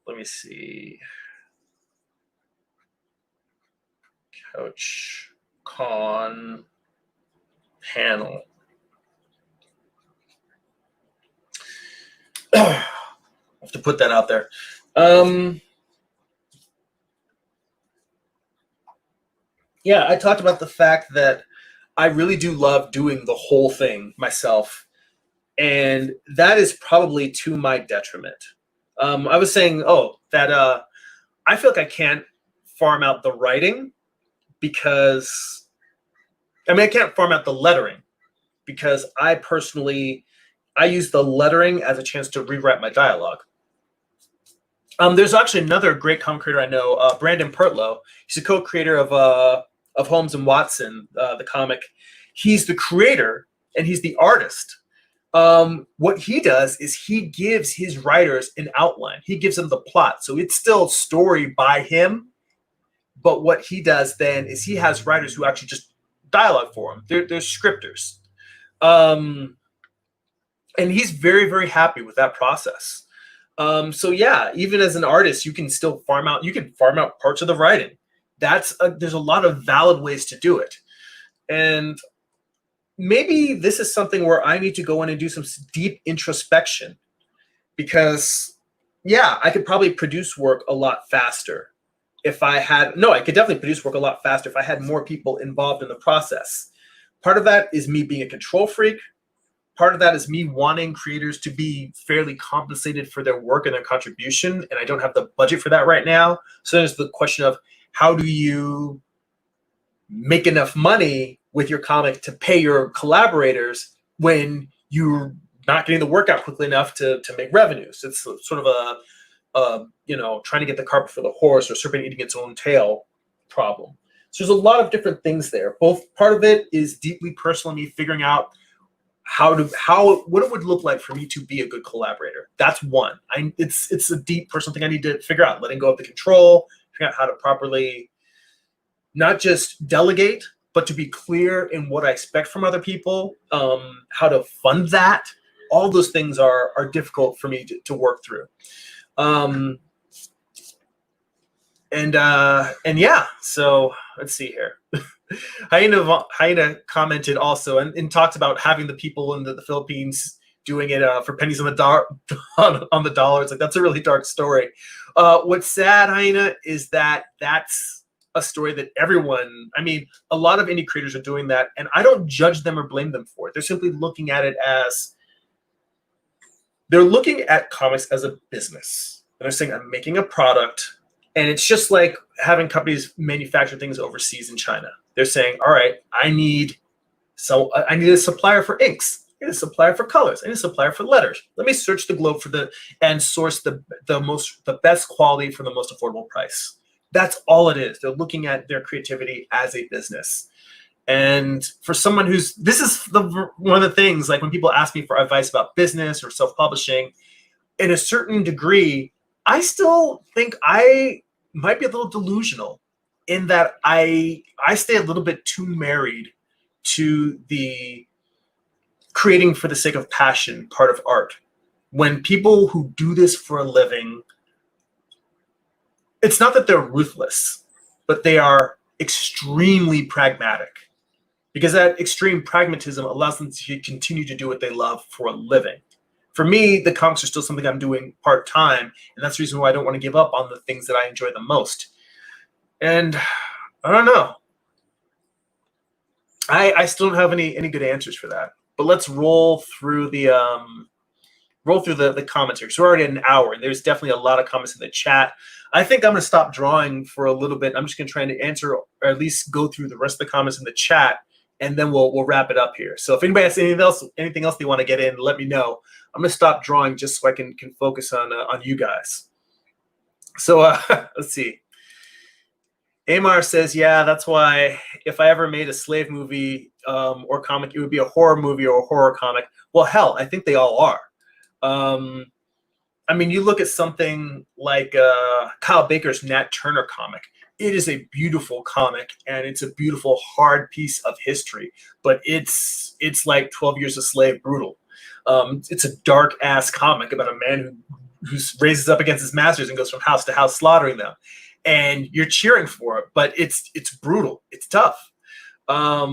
Let me see. Couch Con panel. I have to put that out there. Yeah, I talked about the fact that I really do love doing the whole thing myself, and that is probably to my detriment. I was saying, that I feel like I can't farm out the writing because, I can't farm out the lettering because I use the lettering as a chance to rewrite my dialogue. There's actually another great comic creator I know, Brandon Pertlow. He's a co-creator of Holmes and Watson, the comic. He's the creator and he's the artist. What he does is he gives his writers an outline. He gives them the plot. So it's still story by him. But what he does then is he has writers who actually just dialogue for him. They're scripters. And he's very, very happy with that process. So yeah, even as an artist, you can still farm out parts of the writing. There's a lot of valid ways to do it. And maybe this is something where I need to go in and do some deep introspection because yeah, I could probably produce work a lot faster I could definitely produce work a lot faster if I had more people involved in the process. Part of that is me being a control freak. Part of that is me wanting creators to be fairly compensated for their work and their contribution, and I don't have the budget for that right now. So there's the question of how do you make enough money with your comic to pay your collaborators when you're not getting the work out quickly enough to make revenues. It's sort of a trying to get the cart before the horse or serpent eating its own tail problem. So there's a lot of different things there. Both part of it is deeply personal, me figuring out what it would look like for me to be a good collaborator. That's one. It's a deep personal thing I need to figure out, letting go of the control, figuring out how to properly not just delegate, but to be clear in what I expect from other people, how to fund that. All those things are difficult for me to work through. And yeah, so let's see here. Hyena commented also and talked about having the people in the Philippines doing it for pennies on the dollar. It's like, that's a really dark story. What's sad, Hyena, is that that's a story that a lot of indie creators are doing that, and I don't judge them or blame them for it. They're simply looking at it as, they're looking at comics as a business. And they're saying, I'm making a product, and it's just like having companies manufacture things overseas in China. They're saying, all right, I need a supplier for inks. I need a supplier for colors. I need a supplier for letters. Let me search the globe and source the best quality for the most affordable price. That's all it is. They're looking at their creativity as a business. And for someone this is one of the things, like when people ask me for advice about business or self-publishing, in a certain degree, I still think I might be a little delusional. in that I stay a little bit too married to the creating for the sake of passion part of art. When people who do this for a living, it's not that they're ruthless, but they are extremely pragmatic, because that extreme pragmatism allows them to continue to do what they love for a living. For me, the comics are still something I'm doing part-time, and that's the reason why I don't want to give up on the things that I enjoy the most. And I don't know. I still don't have any good answers for that. But let's roll through the comments here. So we're already at an hour, and there's definitely a lot of comments in the chat. I think I'm going to stop drawing for a little bit. I'm just going to try to answer, or at least go through the rest of the comments in the chat, and then we'll wrap it up here. So if anybody has anything else they want to get in, let me know. I'm going to stop drawing just so I can focus on you guys. So let's see. Amar says, yeah, that's why if I ever made a slave movie or comic, it would be a horror movie or a horror comic. Well, hell, I think they all are. I mean, you look at something like Kyle Baker's Nat Turner comic. It is a beautiful comic, and it's a beautiful, hard piece of history. But it's like 12 Years a Slave brutal. It's a dark-ass comic about a man who raises up against his masters and goes from house to house slaughtering them. And you're cheering for it, but it's brutal. It's tough. Let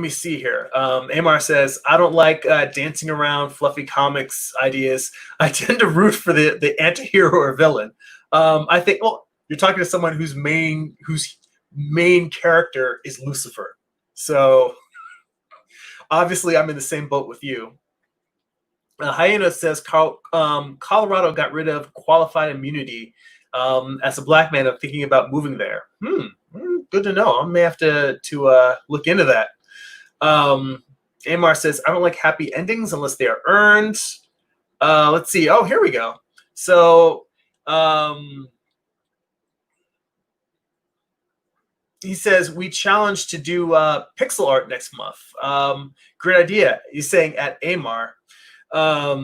me see here. Amar says, I don't like dancing around fluffy comics ideas. I tend to root for the anti-hero or villain. I think, well, you're talking to someone whose main character is Lucifer. So obviously I'm in the same boat with you. Hyena says Colorado got rid of qualified immunity. As a black man, I'm thinking about moving there. Good to know. I may have to look into that. Amar says, I don't like happy endings unless they are earned. Let's see. Oh, here we go. So he says, we challenge to do pixel art next month. Great idea. He's saying at Amar. I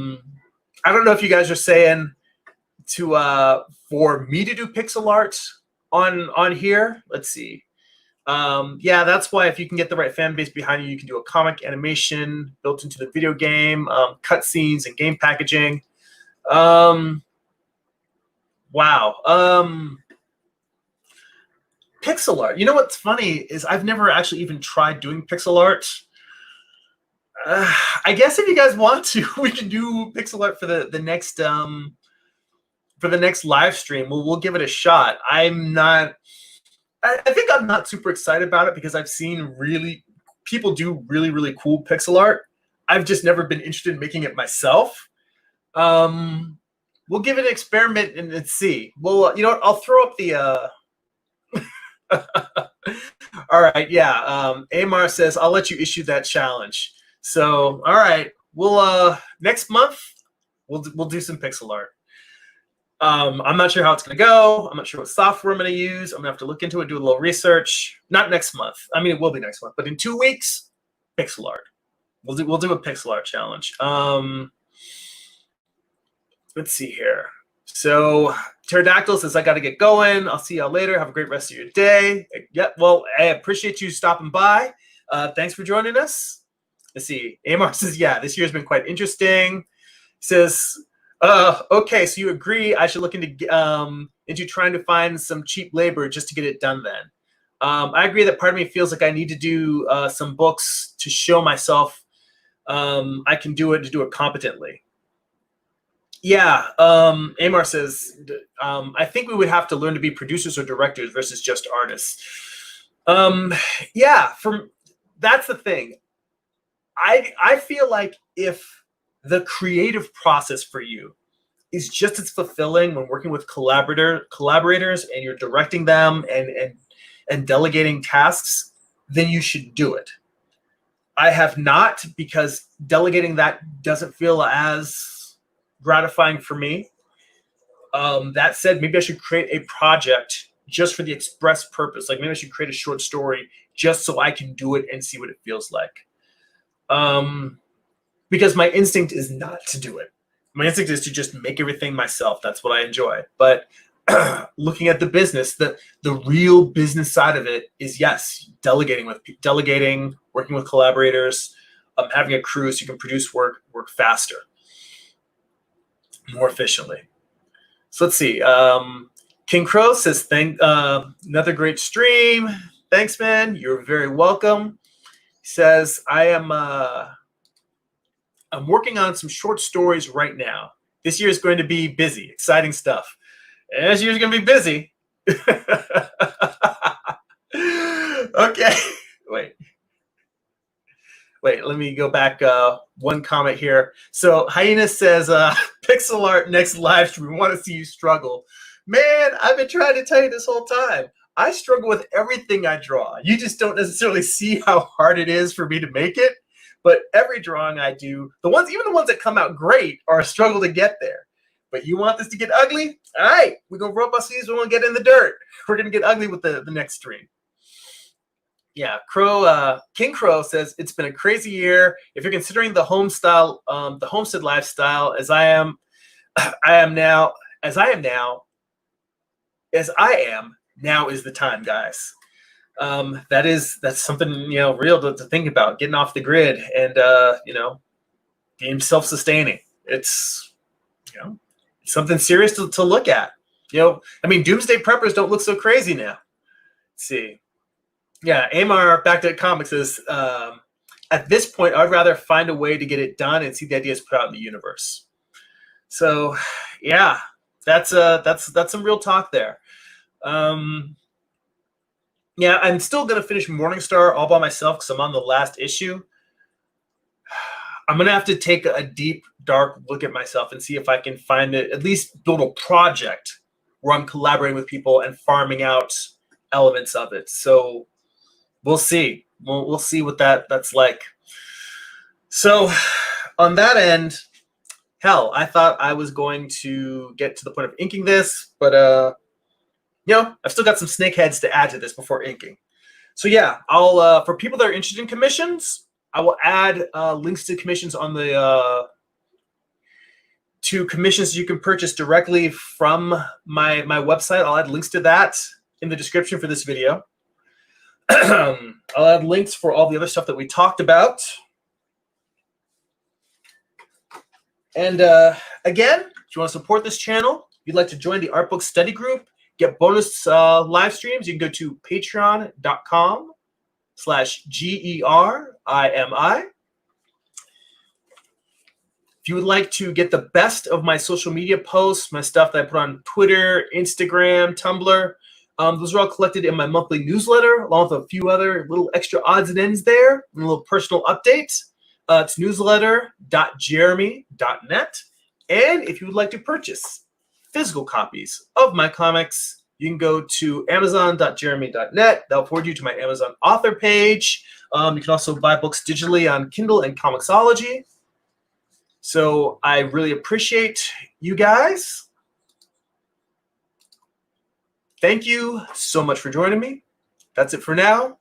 don't know if you guys are saying for me to do pixel art on here. Let's see. Yeah, that's why if you can get the right fan base behind you, you can do a comic animation built into the video game, cutscenes and game packaging. Wow. Pixel art. You know what's funny is I've never actually even tried doing pixel art. I guess if you guys want to, we can do pixel art for the next live stream. We'll give it a shot. I think I'm not super excited about it because I've seen people do really cool pixel art. I've just never been interested in making it myself. We'll give it an experiment and see. Well, you know what? I'll throw up the. All right, yeah. Amar says I'll let you issue that challenge. So, all right, we'll next month we'll do some pixel art. I'm not sure how it's gonna go. I'm not sure what software I'm gonna use. I'm gonna have to look into it, do a little research. Not next month. I mean, it will be next month, but in 2 weeks, pixel art. We'll do a pixel art challenge. Let's see here. So Pterodactyl says I got to get going. I'll see y'all later. Have a great rest of your day. Yep. Well, I appreciate you stopping by. Thanks for joining us. Let's see. Amar says, yeah, this year's been quite interesting. He says, okay, so you agree I should look into trying to find some cheap labor just to get it done then. I agree that part of me feels like I need to do some books to show myself I can do it, to do it competently. Yeah, Amar says, I think we would have to learn to be producers or directors versus just artists. Yeah, that's the thing. I feel like if the creative process for you is just as fulfilling when working with collaborators and you're directing them and delegating tasks, then you should do it. I have not, because delegating that doesn't feel as gratifying for me. That said, maybe I should create a project just for the express purpose. Like maybe I should create a short story just so I can do it and see what it feels like. Because my instinct is not to do it. My instinct is to just make everything myself. That's what I enjoy. But looking at the business, the real business side of it is, yes, delegating, working with collaborators, having a crew so you can produce work faster, more efficiently. So let's see. King Crow says, another great stream. Thanks, man. You're very welcome. He says, I'm working on some short stories right now. This year is going to be busy, exciting stuff. And this year's going to be busy. Okay. Wait, let me go back one comment here. So Hyena says, pixel art next live stream. We want to see you struggle. Man, I've been trying to tell you this whole time. I struggle with everything I draw. You just don't necessarily see how hard it is for me to make it. But every drawing I do, even the ones that come out great, are a struggle to get there. But you want this to get ugly? All right, we're going to rub our sleeves. We're going to get in the dirt. We're going to get ugly with the next stream. Yeah, King Crow says, it's been a crazy year. If you're considering the homestead lifestyle, as I am now, now is the time, guys. That's something, real to think about, getting off the grid and, being self-sustaining. It's, something serious to look at. Doomsday preppers don't look so crazy now. Let's see. Yeah, Amar back to comics says, at this point, I'd rather find a way to get it done and see the ideas put out in the universe. So, yeah, that's some real talk there. Yeah, I'm still going to finish Morningstar all by myself because I'm on the last issue. I'm going to have to take a deep, dark look at myself and see if I can find it, at least build a project where I'm collaborating with people and farming out elements of it. So we'll see. We'll see what that's like. So on that end, hell, I thought I was going to get to the point of inking this, but I've still got some snakeheads to add to this before inking. So yeah, I'll for people that are interested in commissions, I will add links to commissions on the to commissions you can purchase directly from my website. I'll add links to that in the description for this video. I'll add links for all the other stuff that we talked about. And again, if you want to support this channel, if you'd like to join the Art Book Study Group, get bonus live streams, you can go to patreon.com/GERIMI. If you would like to get the best of my social media posts, my stuff that I put on Twitter, Instagram, Tumblr, those are all collected in my monthly newsletter, along with a few other little extra odds and ends there, and a little personal updates. It's newsletter.jeremy.net. And if you would like to purchase physical copies of my comics, you can go to amazon.jeremy.net. That'll forward you to my Amazon author page. You can also buy books digitally on Kindle and Comixology. So I really appreciate you guys. Thank you so much for joining me. That's it for now.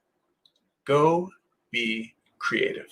Go be creative.